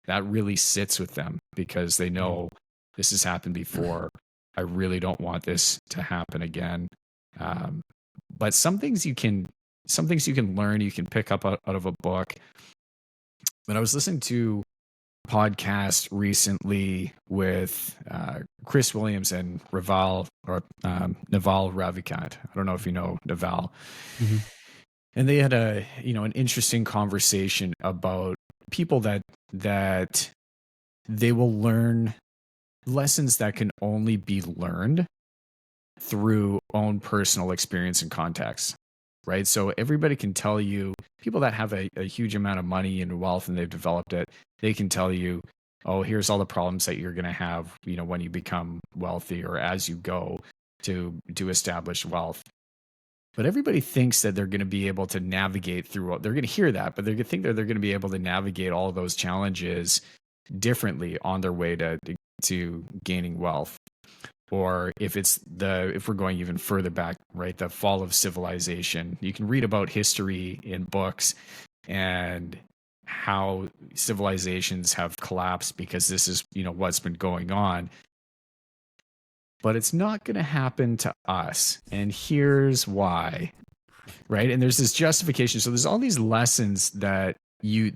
that really sits with them, because they know this has happened before. I really don't want this to happen again. But some things you can learn, you can pick up out of a book. But I was listening to a podcast recently with Chris Williams and Naval Ravikant. I don't know if you know Naval. Mm-hmm. And they had an interesting conversation about people that they will learn lessons that can only be learned through own personal experience and context, right? So everybody can tell you, people that have a huge amount of money and wealth and they've developed it, they can tell you, oh, here's all the problems that you're going to have, when you become wealthy or as you go to establish wealth. But everybody thinks that they're going to be able to navigate through, they're going to hear that, but they're going to think that they're going to be able to navigate all those challenges differently on their way to gaining wealth. Or if we're going even further back, right, the fall of civilization, you can read about history in books and how civilizations have collapsed because this is, what's been going on. But it's not going to happen to us. And here's why, right? And there's this justification. So there's all these lessons that you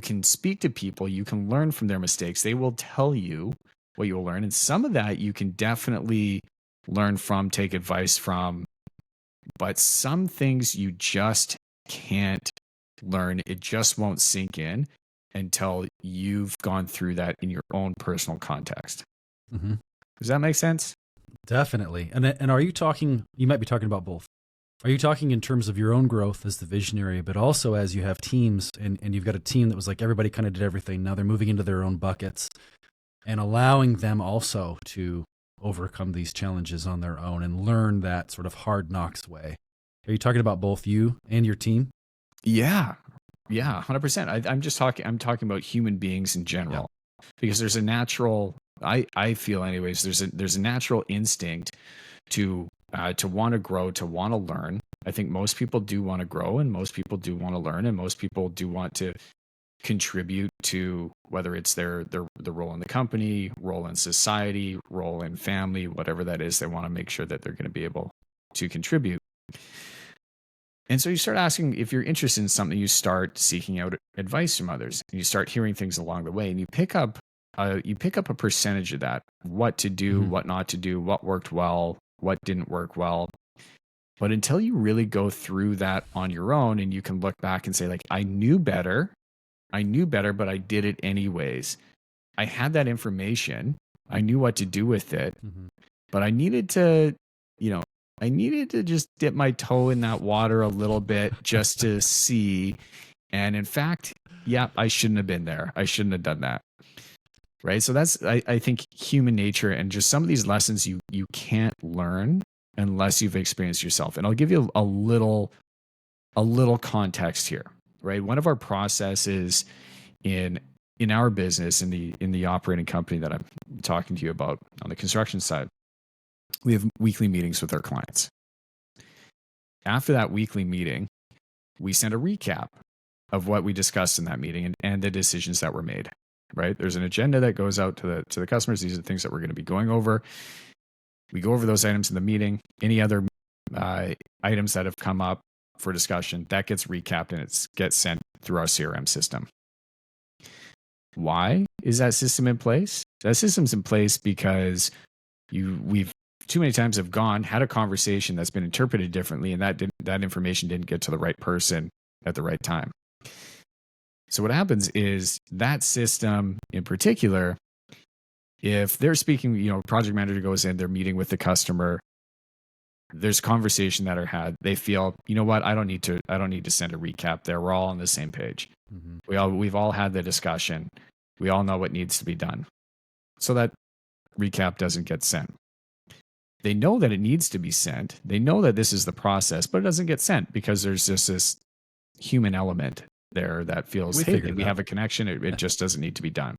can speak to people, you can learn from their mistakes. They will tell you what you will learn. And some of that you can definitely learn from, take advice from. But some things you just can't learn. It just won't sink in until you've gone through that in your own personal context. Mm-hmm. Does that make sense? Definitely. And are you talking, you might be talking about both. Are you talking in terms of your own growth as the visionary, but also as you have teams and you've got a team that was like everybody kind of did everything. Now they're moving into their own buckets and allowing them also to overcome these challenges on their own and learn that sort of hard knocks way. Are you talking about both you and your team? Yeah. Yeah, 100%. I'm talking about human beings in general, because there's a natural, I feel anyways, there's a natural instinct to want to grow, to want to learn. I think most people do want to grow, and most people do want to learn, and most people do want to contribute to, whether it's the role in the company, role in society, role in family, whatever that is, they want to make sure that they're going to be able to contribute. And so you start asking, if you're interested in something, you start seeking out advice from others, and you start hearing things along the way, and you pick up you pick up a percentage of that, what to do, what not to do, what worked well, what didn't work well. But until you really go through that on your own and you can look back and say, like, I knew better, but I did it anyways. I had that information. I knew what to do with it, but I needed to, just dip my toe in that water a little bit just to see. And in fact, yeah, I shouldn't have been there. I shouldn't have done that. Right. So that's, I think, human nature, and just some of these lessons you can't learn unless you've experienced yourself. And I'll give you a little context here. Right. One of our processes in our business, in the operating company that I'm talking to you about on the construction side, we have weekly meetings with our clients. After that weekly meeting, we send a recap of what we discussed in that meeting and the decisions that were made. Right? There's an agenda that goes out to the customers. These are the things that we're going to be going over. We go over those items in the meeting. Any other items that have come up for discussion, that gets recapped and it gets sent through our CRM system. Why is that system in place? That system's in place because we've too many times had a conversation that's been interpreted differently, and that information didn't get to the right person at the right time. So what happens is that system in particular, if they're speaking, project manager goes in, they're meeting with the customer, there's conversation that are had. They feel, you know what, I don't need to send a recap there. We're all on the same page. We've all had the discussion. We all know what needs to be done. So that recap doesn't get sent. They know that it needs to be sent. They know that this is the process, but it doesn't get sent because there's just this human element there that feels, hey, we have a connection. It just doesn't need to be done.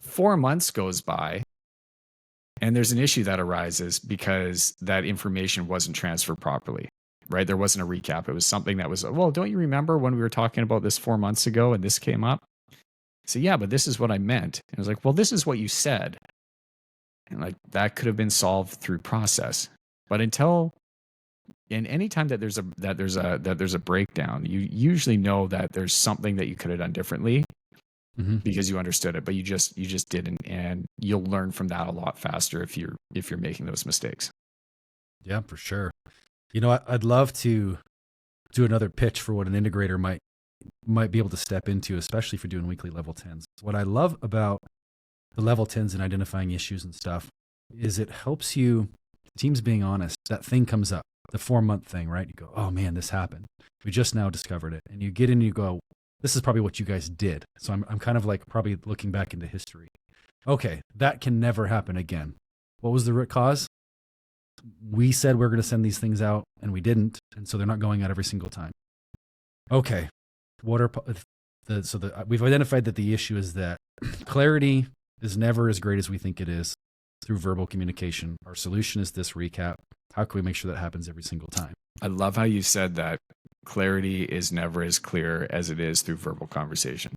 4 months goes by and there's an issue that arises because that information wasn't transferred properly, right? There wasn't a recap. It was something that was, well, don't you remember when we were talking about this 4 months ago and this came up? So yeah, but this is what I meant. And I was like, well, this is what you said. And like, that could have been solved through process. But and any time that there's a breakdown, you usually know that there's something that you could have done differently because you understood it, but you just didn't, and you'll learn from that a lot faster if you're making those mistakes. Yeah, for sure. I'd love to do another pitch for what an integrator might be able to step into, especially if you're doing weekly level 10s. What I love about the level 10s and identifying issues and stuff is it helps you, teams being honest, that thing comes up. The 4-month thing, right? You go, oh man, this happened. We just now discovered it. And you get in and you go, this is probably what you guys did. So I'm kind of like probably looking back into history. Okay, that can never happen again. What was the root cause? We said we're going to send these things out and we didn't. And so they're not going out every single time. Okay, we've identified that the issue is that clarity is never as great as we think it is through verbal communication. Our solution is this recap. How can we make sure that happens every single time? I love how you said that clarity is never as clear as it is through verbal conversation.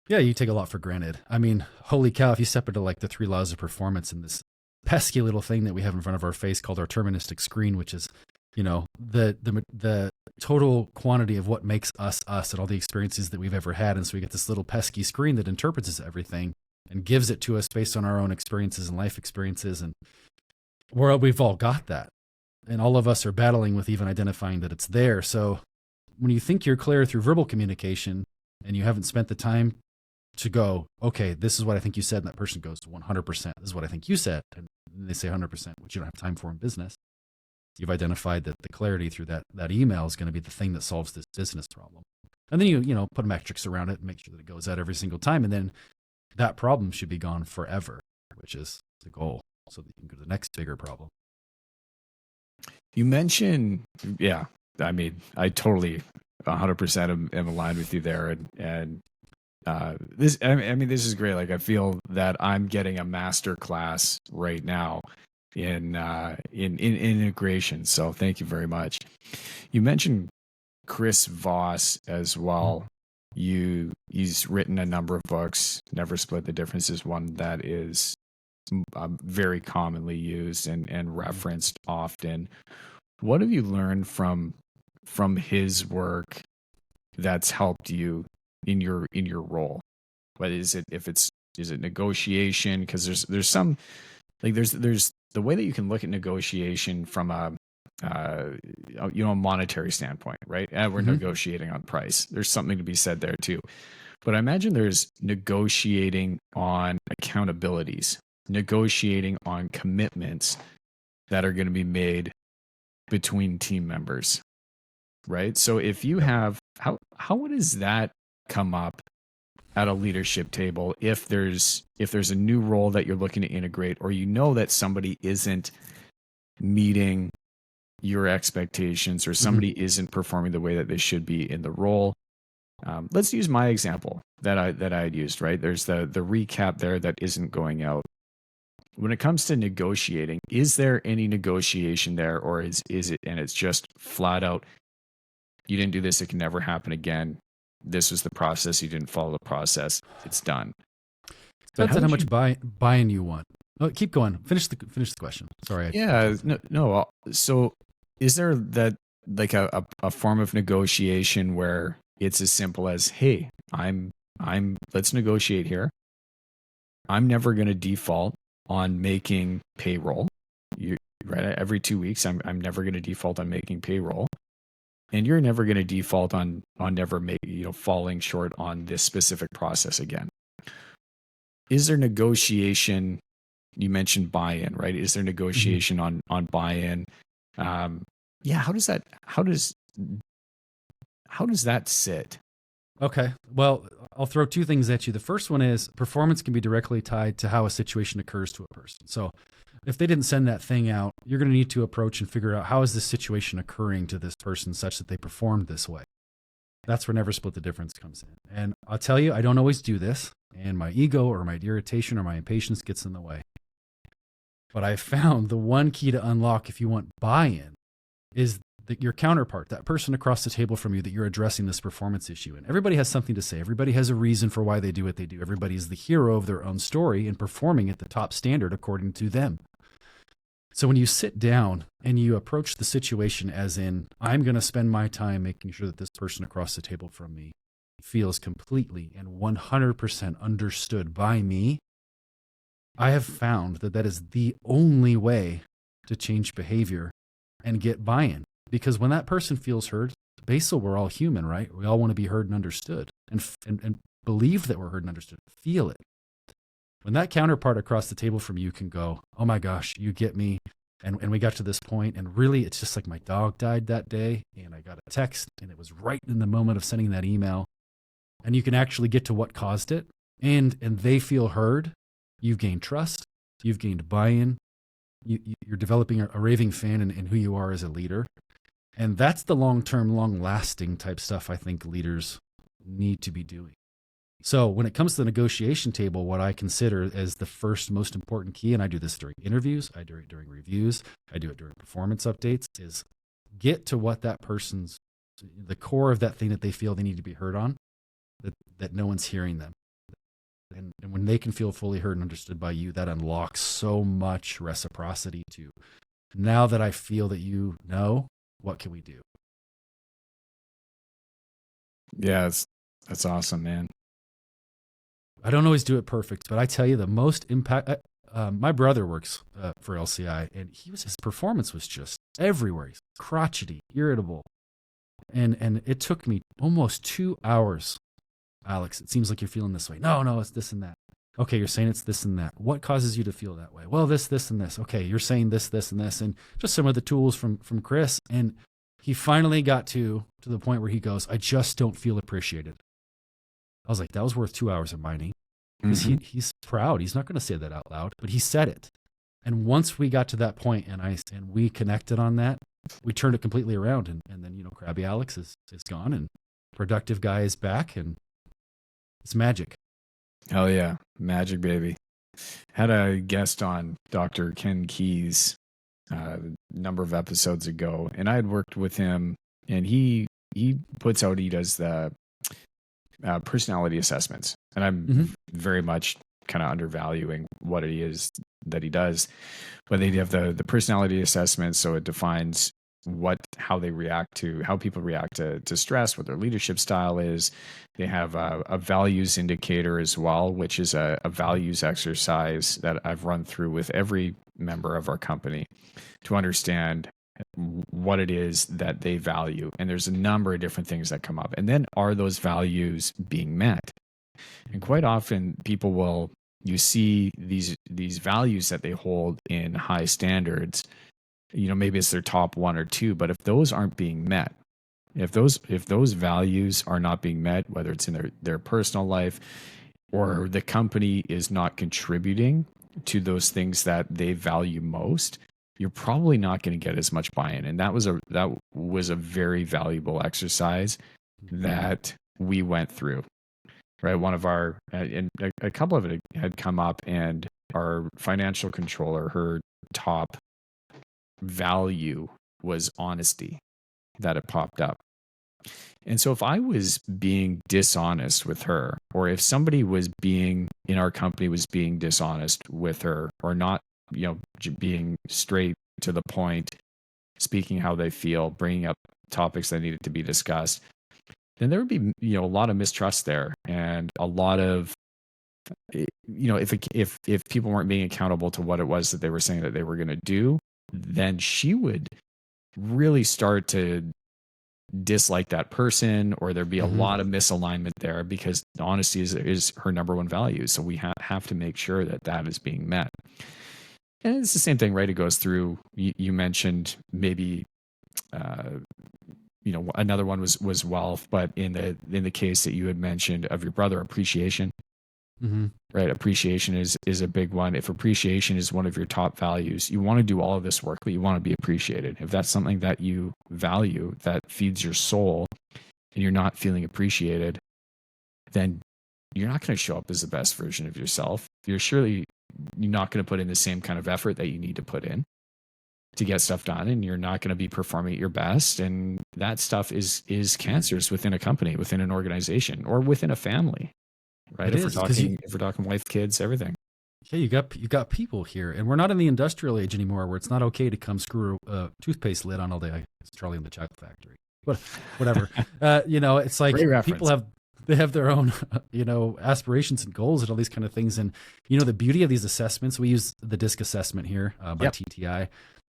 Yeah, you take a lot for granted. I mean, holy cow, if you step into like the 3 laws of performance and this pesky little thing that we have in front of our face called our deterministic screen, which is, the total quantity of what makes us and all the experiences that we've ever had. And so we get this little pesky screen that interprets everything and gives it to us based on our own experiences and life experiences. And we've all got that. And all of us are battling with even identifying that it's there. So when you think you're clear through verbal communication and you haven't spent the time to go, okay, this is what I think you said. And that person goes to 100%. This is what I think you said. And they say 100%, which you don't have time for in business. You've identified that the clarity through that email is going to be the thing that solves this business problem. And then you put metrics around it and make sure that it goes out every single time. And then that problem should be gone forever, which is the goal, so that you can go to the next bigger problem. You mentioned, yeah, I mean, I totally 100% am aligned with you there. And this is great. Like, I feel that I'm getting a master class right now in integration. So thank you very much. You mentioned Chris Voss as well. He's written a number of books. Never Split the Difference is one that is very commonly used and referenced often. What have you learned from his work that's helped you in your role? What is it? Is it negotiation? Because there's some, like there's the way that you can look at negotiation from a a monetary standpoint, right? And we're negotiating on price. There's something to be said there too. But I imagine there's negotiating on accountabilities, negotiating on commitments that are going to be made between team members, right? So if you have, how does that come up at a leadership table if there's a new role that you're looking to integrate, or that somebody isn't meeting your expectations, or somebody isn't performing the way that they should be in the role? Let's use my example that I had used, right? There's the recap there that isn't going out. When it comes to negotiating, is there any negotiation there, or is it, and it's just flat out, you didn't do this, it can never happen again. This was the process, you didn't follow the process, it's done. Depends on how much buy-in you want. Oh, keep going. Finish the question. Sorry. No. So is there that, like a form of negotiation where it's as simple as, hey, let's negotiate here. I'm never going to default on making payroll. Right? Every 2 weeks, I'm never going to default on making payroll. And you're never going to default on never falling short on this specific process again. Is there negotiation? You mentioned buy-in, right? Is there negotiation on buy-in? How does that sit? Okay. Well, I'll throw two things at you. The first one is performance can be directly tied to how a situation occurs to a person. So if they didn't send that thing out, you're going to need to approach and figure out, how is this situation occurring to this person such that they performed this way? That's where never split the difference comes in. And I'll tell you, I don't always do this, and my ego or my irritation or my impatience gets in the way. But I found the one key to unlock, if you want buy-in, is that your counterpart, that person across the table from you that you're addressing this performance issue in. Everybody has something to say. Everybody has a reason for why they do what they do. Everybody is the hero of their own story and performing at the top standard according to them. So when you sit down and you approach the situation as in, I'm going to spend my time making sure that this person across the table from me feels completely and 100% understood by me, I have found that is the only way to change behavior and get buy-in. Because when that person feels heard, basically we're all human, right? We all want to be heard and understood and believe that we're heard and understood, feel it. When that counterpart across the table from you can go, oh my gosh, you get me. And we got to this point, and really it's just like my dog died that day, and I got a text, and it was right in the moment of sending that email. And you can actually get to what caused it, and they feel heard. You've gained trust. You've gained buy-in. You're developing a raving fan in who you are as a leader. And that's the long-term, long-lasting type stuff I think leaders need to be doing. So when it comes to the negotiation table, what I consider as the first most important key, and I do this during interviews, I do it during reviews, I do it during performance updates, is get to what that person's, the core of that thing that they feel they need to be heard on, that no one's hearing them. And when they can feel fully heard and understood by you, that unlocks so much reciprocity to, now that I feel that you know, what can we do? Yeah, that's awesome, man. I don't always do it perfect, but I tell you the most impact. My brother works for LCI, and his performance was just everywhere. He's crotchety, irritable, and it took me almost 2 hours. Alex, it seems like you're feeling this way. No, it's this and that. Okay, you're saying it's this and that. What causes you to feel that way? Well, this, and this. Okay, you're saying this, and this, and just some of the tools from Chris. And he finally got to the point where he goes, I just don't feel appreciated. I was like, that was worth 2 hours of mining, because he's proud. He's not going to say that out loud, but he said it. And once we got to that point and we connected on that, we turned it completely around. And then, Crabby Alex is gone, and productive guy is back, and it's magic. Hell yeah. Magic, baby. Had a guest on, Dr. Ken Keys, a number of episodes ago, and I had worked with him, and he does the personality assessments, and I'm very much kind of undervaluing what it is that he does. But they have the personality assessment, so it defines how people react to stress, what their leadership style is. They have a values indicator as well, which is a values exercise that I've run through with every member of our company to understand what it is that they value. And there's a number of different things that come up. And then, are those values being met? And quite often you see these values that they hold in high standards. Maybe it's their top one or two, but if those aren't being met, if those values are not being met, whether it's in their personal life, or the company is not contributing to those things that they value most, you're probably not going to get as much buy-in. And that was a very valuable exercise that we went through. Right, one of our and a couple of it had come up, and our financial controller, her top value was honesty, that it popped up. And so if I was being dishonest with her, or if somebody in our company was being dishonest with her, or not, being straight to the point, speaking how they feel, bringing up topics that needed to be discussed, then there would be, a lot of mistrust there, and a lot of, if people weren't being accountable to what it was that they were saying that they were going to do, then she would really start to dislike that person, or there'd be a lot of misalignment there, because honesty is her number one value. So we have to make sure that is being met. And it's the same thing, right? It goes through, you mentioned maybe, another one was wealth, but in the case that you had mentioned of your brother, appreciation. Right? Appreciation is a big one. If appreciation is one of your top values, you want to do all of this work, but you want to be appreciated. If that's something that you value, that feeds your soul, and you're not feeling appreciated, then you're not going to show up as the best version of yourself. You're not going to put in the same kind of effort that you need to put in to get stuff done, and you're not going to be performing at your best. And that stuff is cancerous within a company, within an organization, or within a family. Right. If we're talking wife, kids, everything. Yeah, you got people here, and we're not in the industrial age anymore, where it's not okay to come screw a toothpaste lid on all day. It's Charlie in the Chocolate Factory, but whatever. It's like people have their own, aspirations and goals and all these kind of things. And the beauty of these assessments, we use the DISC assessment here by TTI,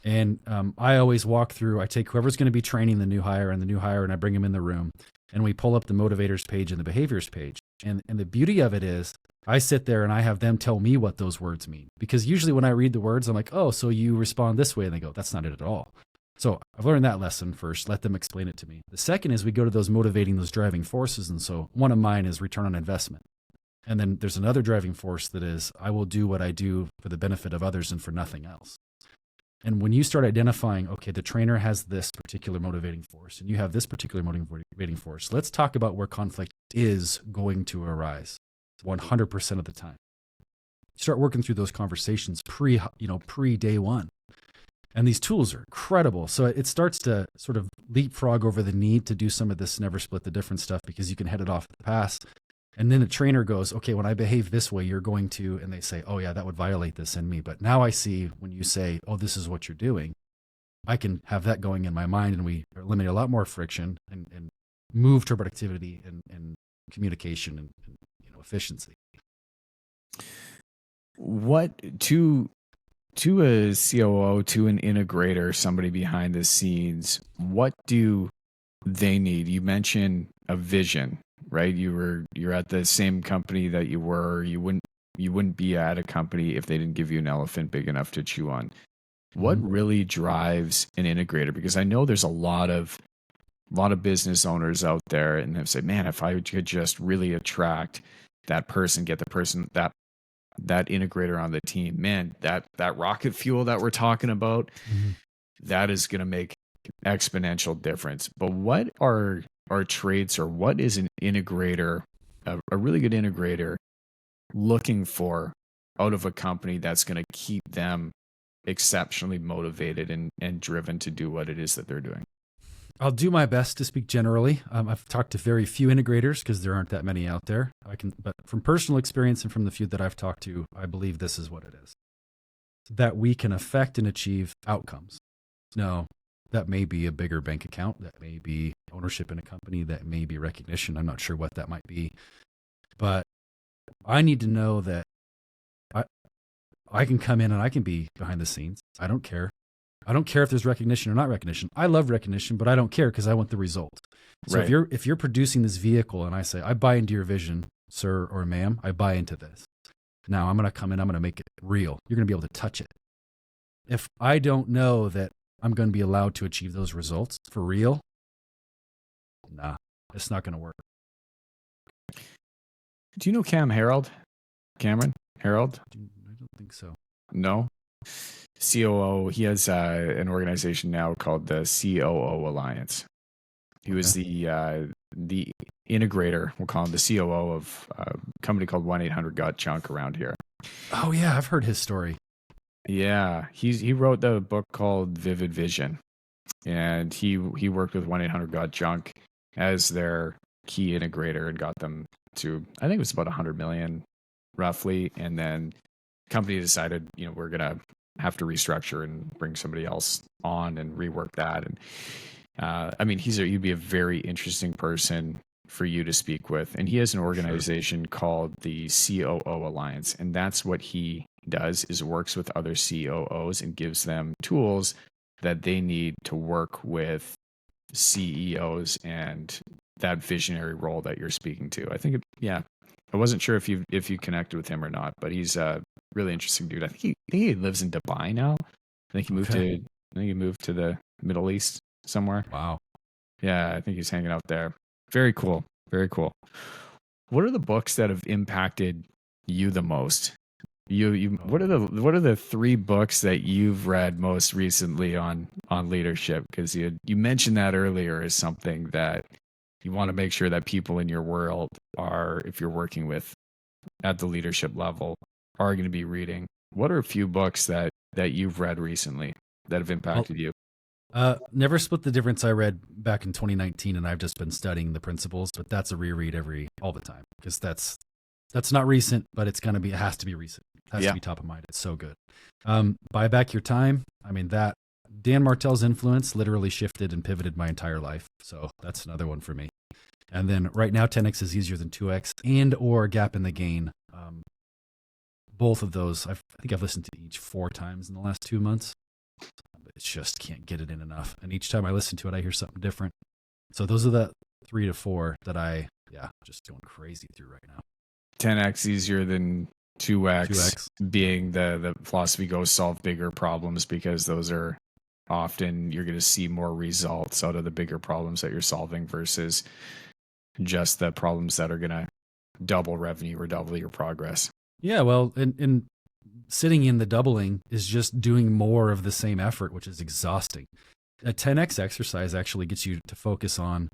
and I always I take whoever's going to be training the new hire, and I bring them in the room, and we pull up the motivators page and the behaviors page. And the beauty of it is, I sit there and I have them tell me what those words mean. Because usually when I read the words, I'm like, oh, so you respond this way. And they go, that's not it at all. So I've learned that lesson first. Let them explain it to me. The second is we go to those those driving forces. And so one of mine is return on investment. And then there's another driving force that is, I will do what I do for the benefit of others and for nothing else. And when you start identifying, okay, the trainer has this particular motivating force, and you have this particular motivating force, let's talk about where conflict is going to arise 100% of the time. Start working through those conversations pre day one. And these tools are incredible. So it starts to sort of leapfrog over the need to do some of this never split the difference stuff, because you can head it off at the pass. And then the trainer goes, okay, when I behave this way, you're going to, and they say, oh yeah, that would violate this in me. But now I see when you say, oh, this is what you're doing, I can have that going in my mind, and we eliminate a lot more friction and move to productivity and communication and efficiency. What to a COO, to an integrator, somebody behind the scenes, what do they need? You mentioned a vision, right? You're at the same company that you were. You wouldn't be at a company if they didn't give you an elephant big enough to chew on. What really drives an integrator? Because I know there's a lot of business owners out there, and they say, man, if I could just really attract that person, get the person, that integrator on the team, man, that rocket fuel that we're talking about, that is going to make exponential difference. But what are traits, or what is an integrator, a really good integrator, looking for out of a company that's going to keep them exceptionally motivated and driven to do what it is that they're doing? I'll do my best to speak generally. I've talked to very few integrators because there aren't that many out there. But from personal experience and from the few that I've talked to, I believe this is what it is: that we can affect and achieve outcomes. Now, That may be a bigger bank account. That may be ownership in a company. That may be recognition. I'm not sure what that might be. But I need to know that I can come in and I can be behind the scenes. I don't care. I don't care if there's recognition or not recognition. I love recognition, but I don't care because I want the result. So Right. if you're producing this vehicle and I say, I buy into your vision, sir or ma'am, I buy into this. Now I'm going to come in, I'm going to make it real. You're going to be able to touch it. If I don't know that I'm going to be allowed to achieve those results for real, nah, it's not going to work. Do you know Cameron Harold? I don't think so. No. COO. He has an organization now called the COO Alliance. He was the integrator. We'll call him the COO of a company called 1-800-GOT-JUNK around here. Oh yeah, I've heard his story. Yeah, he wrote the book called Vivid Vision, and he worked with 1-800-GOT-JUNK as their key integrator and got them to, I think it was about 100 million roughly, and then the company decided, we're gonna have to restructure and bring somebody else on and rework that. And you'd be a very interesting person for you to speak with. And he has an organization called the COO Alliance, and that's what he does, is works with other COOs and gives them tools that they need to work with CEOs and that visionary role that you're speaking to. I think, I wasn't sure if you connected with him or not, but he's a really interesting dude. I think he lives in Dubai now. I think he moved to the Middle East somewhere. Wow. Yeah, I think he's hanging out there. Very cool. Very cool. What are the books that have impacted you the most? What are the 3 books that you've read most recently on leadership? Because you mentioned that earlier as something that you want to make sure that people in your world are, if you're working with at the leadership level, are going to be reading. What are a few books that you've read recently that have impacted you? Never Split the Difference I read back in 2019, and I've just been studying the principles, but that's a reread all the time, because that's not recent, but it has to be recent. It has to be top of mind. It's so good. Buy Back Your Time. I mean, that Dan Martell's influence literally shifted and pivoted my entire life. So that's another one for me. And then right now, 10X is easier than 2X or Gap in the Gain. Both of those, I think I've listened to each 4 times in the last 2 months. It's just can't get it in enough. And each time I listen to it, I hear something different. So those are the 3 to 4 that just going crazy through right now. 10X easier than 2X being the philosophy goes solve bigger problems, because those are often you're going to see more results out of the bigger problems that you're solving versus just the problems that are going to double revenue or double your progress. Yeah, well, and sitting in the doubling is just doing more of the same effort, which is exhausting. A 10X exercise actually gets you to focus on,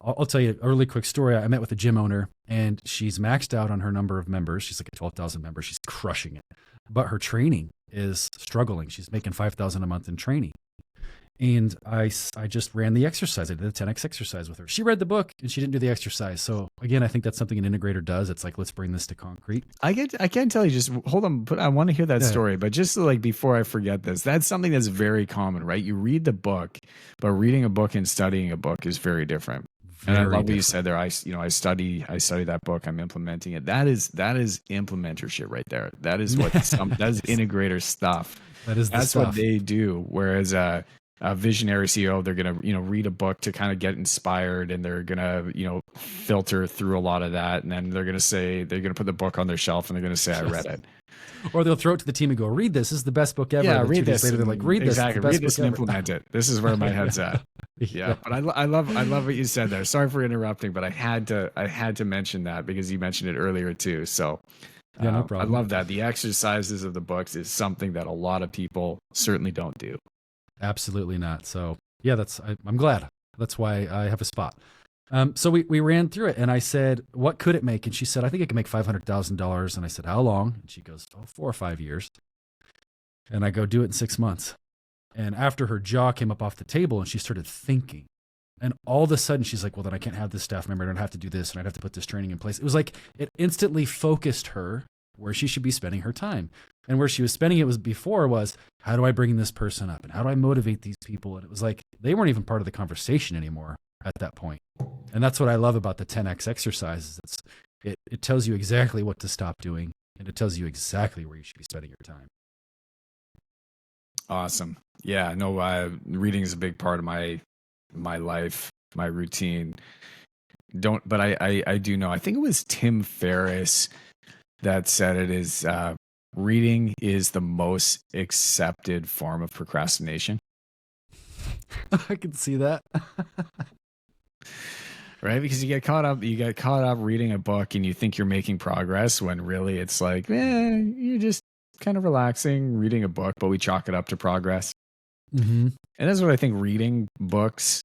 I'll tell you a really quick story. I met with a gym owner, and she's maxed out on her number of members. She's like at 12,000 members. She's crushing it. But her training is struggling. She's making $5,000 a month in training. And I just ran the exercise. I did the 10X exercise with her. She read the book and she didn't do the exercise. So again, I think that's something an integrator does. It's like, let's bring this to concrete. I can't tell you, just hold on, but I want to hear that story. But just like before I forget this, that's something that's very common, right? You read the book, but reading a book and studying a book is very different. And I love what you said there. I study that book. I'm implementing it. That is implementership right there. That is what that is integrator stuff. That's what they do. Whereas a visionary CEO, they're gonna read a book to kind of get inspired, and they're gonna filter through a lot of that, and then they're gonna put the book on their shelf, and they're gonna say, I read it. Or they'll throw it to the team and go, read this. This is the best book ever. Yeah, and read this. Later, they're like, read this. Exactly. Read this and implement it. This is where my head's at. Yeah. But I love what you said there. Sorry for interrupting, but I had to mention that because you mentioned it earlier too. So yeah, no problem. I love that. The exercises of the books is something that a lot of people certainly don't do. Absolutely not. So yeah, I'm glad. That's why I have a spot. So we ran through it, and I said, what could it make? And she said, I think it could make $500,000. And I said, how long? And she goes, 4 or 5 years. And I go, do it in 6 months. And after her jaw came up off the table and she started thinking, and all of a sudden she's like, well, then I can't have this staff member. I don't have to do this. And I'd have to put this training in place. It was like, it instantly focused her where she should be spending her time. And where she was spending it was, how do I bring this person up? And how do I motivate these people? And it was like, they weren't even part of the conversation anymore at that point. And that's what I love about the 10X exercises. It tells you exactly what to stop doing, and it tells you exactly where you should be spending your time. Awesome. Yeah, no, reading is a big part of my life, my routine. But I do know, I think it was Tim Ferriss that said it is, reading is the most accepted form of procrastination. I can see that. Right? Because you get caught up reading a book and you think you're making progress when really it's like, you're just kind of relaxing, reading a book, but we chalk it up to progress. Mm-hmm. And that's what I think reading books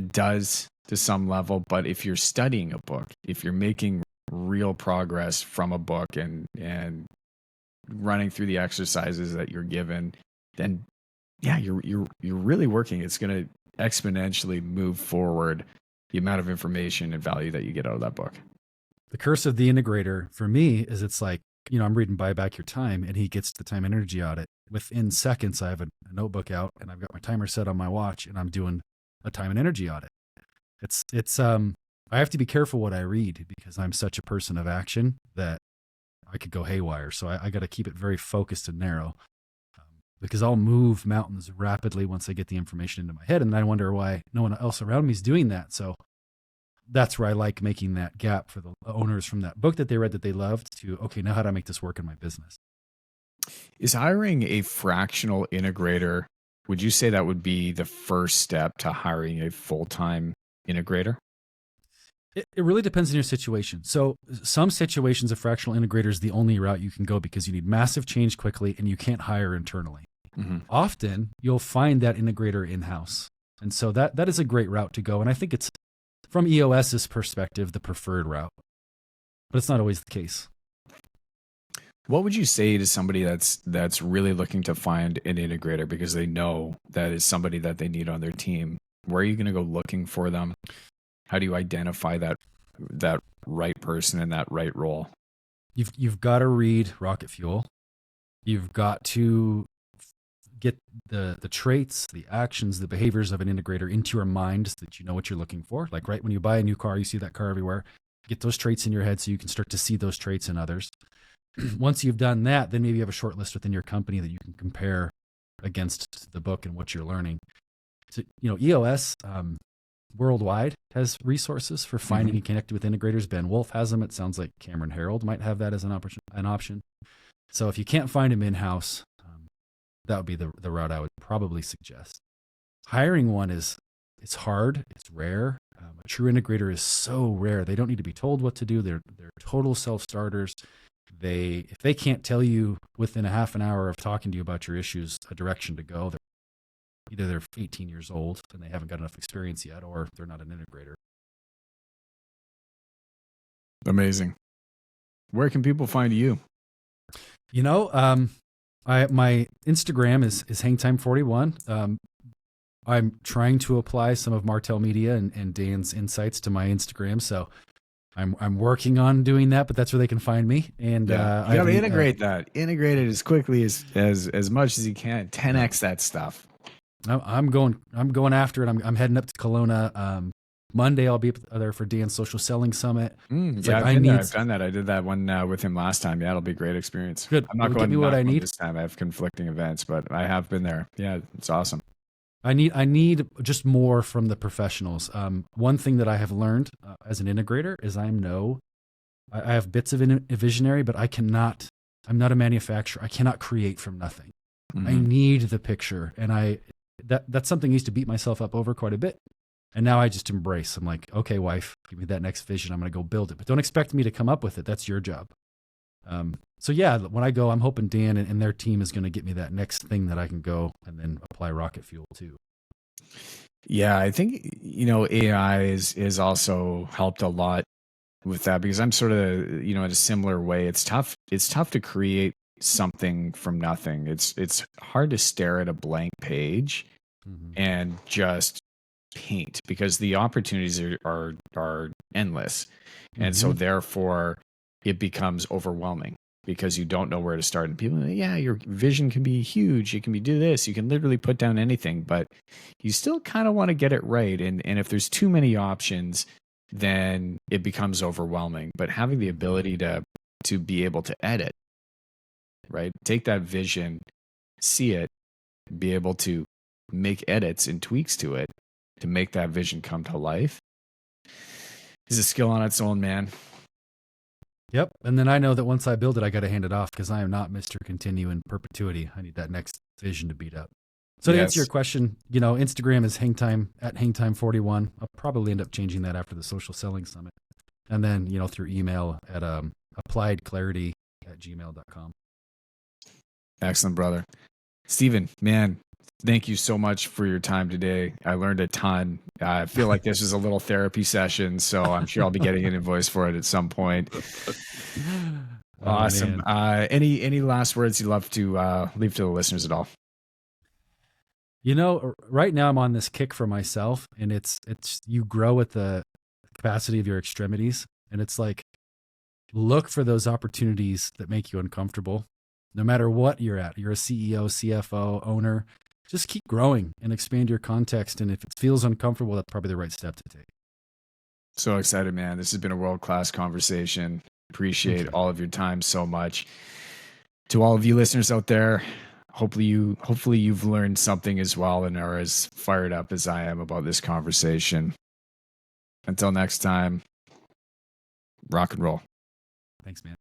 does to some level. But if you're studying a book, if you're making real progress from a book and running through the exercises that you're given, then you're really working. It's going to exponentially move forward the amount of information and value that you get out of that book. The curse of the integrator for me is it's like, I'm reading Buy Back Your Time, and he gets the time energy audit. Within seconds, I have a notebook out and I've got my timer set on my watch and I'm doing a time and energy audit. I have to be careful what I read because I'm such a person of action that I could go haywire. So I got to keep it very focused and narrow, because I'll move mountains rapidly once I get the information into my head. And then I wonder why no one else around me is doing that. So that's where I like making that gap for the owners from that book that they read that they loved to, okay, now how do I make this work in my business? Is hiring a fractional integrator, would you say that would be the first step to hiring a full-time integrator? It really depends on your situation. So some situations, a fractional integrator is the only route you can go because you need massive change quickly and you can't hire internally. Mm-hmm. Often you'll find that integrator in-house. And so that is a great route to go. And I think it's, from EOS's perspective, the preferred route, but it's not always the case. What would you say to somebody that's really looking to find an integrator because they know that is somebody that they need on their team? Where are you going to go looking for them? How do you identify that right person in that right role? You've got to read Rocket Fuel. You've got to get the traits, the actions, the behaviors of an integrator into your mind so that you know what you're looking for. Like right when you buy a new car, you see that car everywhere. Get those traits in your head so you can start to see those traits in others. Once you've done that, then maybe you have a short list within your company that you can compare against the book and what you're learning. So, EOS worldwide has resources for finding and connecting with integrators. Ben Wolf has them. It sounds like Cameron Harold might have that as an option. So if you can't find them in-house, that would be the route I would probably suggest. Hiring one it's hard. It's rare. A true integrator is so rare. They don't need to be told what to do. They're total self-starters. If they can't tell you within a half an hour of talking to you about your issues a direction to go, either they're 18 years old and they haven't got enough experience yet, or they're not an integrator. Amazing. Where can people find you? My Instagram is hangtime41. I'm trying to apply some of Martell Media and Dan's insights to my Instagram, so I'm working on doing that, but that's where they can find me. And you got to integrate that. Integrate it as quickly as much as you can. 10x that stuff. I'm going after it. I'm heading up to Kelowna. Monday I'll be up there for Dan's Social Selling Summit. I've done that. I did that one with him last time. Yeah, it'll be a great experience. Good. I'm not going what I need this time. I have conflicting events, but I have been there. Yeah, it's awesome. I need just more from the professionals. One thing that I have learned as an integrator is I have bits of a visionary, but I'm not a manufacturer. I cannot create from nothing. I need the picture. And that's something I used to beat myself up over quite a bit. And now I just embrace. I'm like, okay, wife, give me that next vision. I'm going to go build it, but don't expect me to come up with it. That's your job. So yeah, when I go, I'm hoping Dan and their team is going to get me that next thing that I can go and then apply rocket fuel to. Yeah, I think, AI is also helped a lot with that because I'm sort of, in a similar way. It's tough to create something from nothing. It's hard to stare at a blank page and just paint because the opportunities are endless. And so therefore it becomes overwhelming because you don't know where to start. And people, yeah, your vision can be huge. You can do this. You can literally put down anything, but you still kind of want to get it right. And if there's too many options, then it becomes overwhelming. But having the ability to be able to edit, right? Take that vision, see it, be able to make edits and tweaks to it to make that vision come to life is a skill on its own, man. Yep. And then I know that once I build it, I got to hand it off because I am not Mr. Continue in perpetuity. I need that next vision to beat up. So to answer your question, Instagram is hangtime at hangtime41. I'll probably end up changing that after the social selling summit. And then, through email at appliedclarity@gmail.com. Excellent, brother. Steven, man, thank you so much for your time today. I learned a ton. I feel like this was a little therapy session, so I'm sure I'll be getting an invoice for it at some point. Awesome. Any last words you'd love to leave to the listeners at all? Right now I'm on this kick for myself, and it's you grow at the capacity of your extremities, and it's like, look for those opportunities that make you uncomfortable. No matter what you're at, you're a CEO, CFO, owner, just keep growing and expand your context. And if it feels uncomfortable, that's probably the right step to take. So excited, man. This has been a world-class conversation. Appreciate all of your time so much. To all of you listeners out there, hopefully you've learned something as well and are as fired up as I am about this conversation. Until next time, rock and roll. Thanks, man.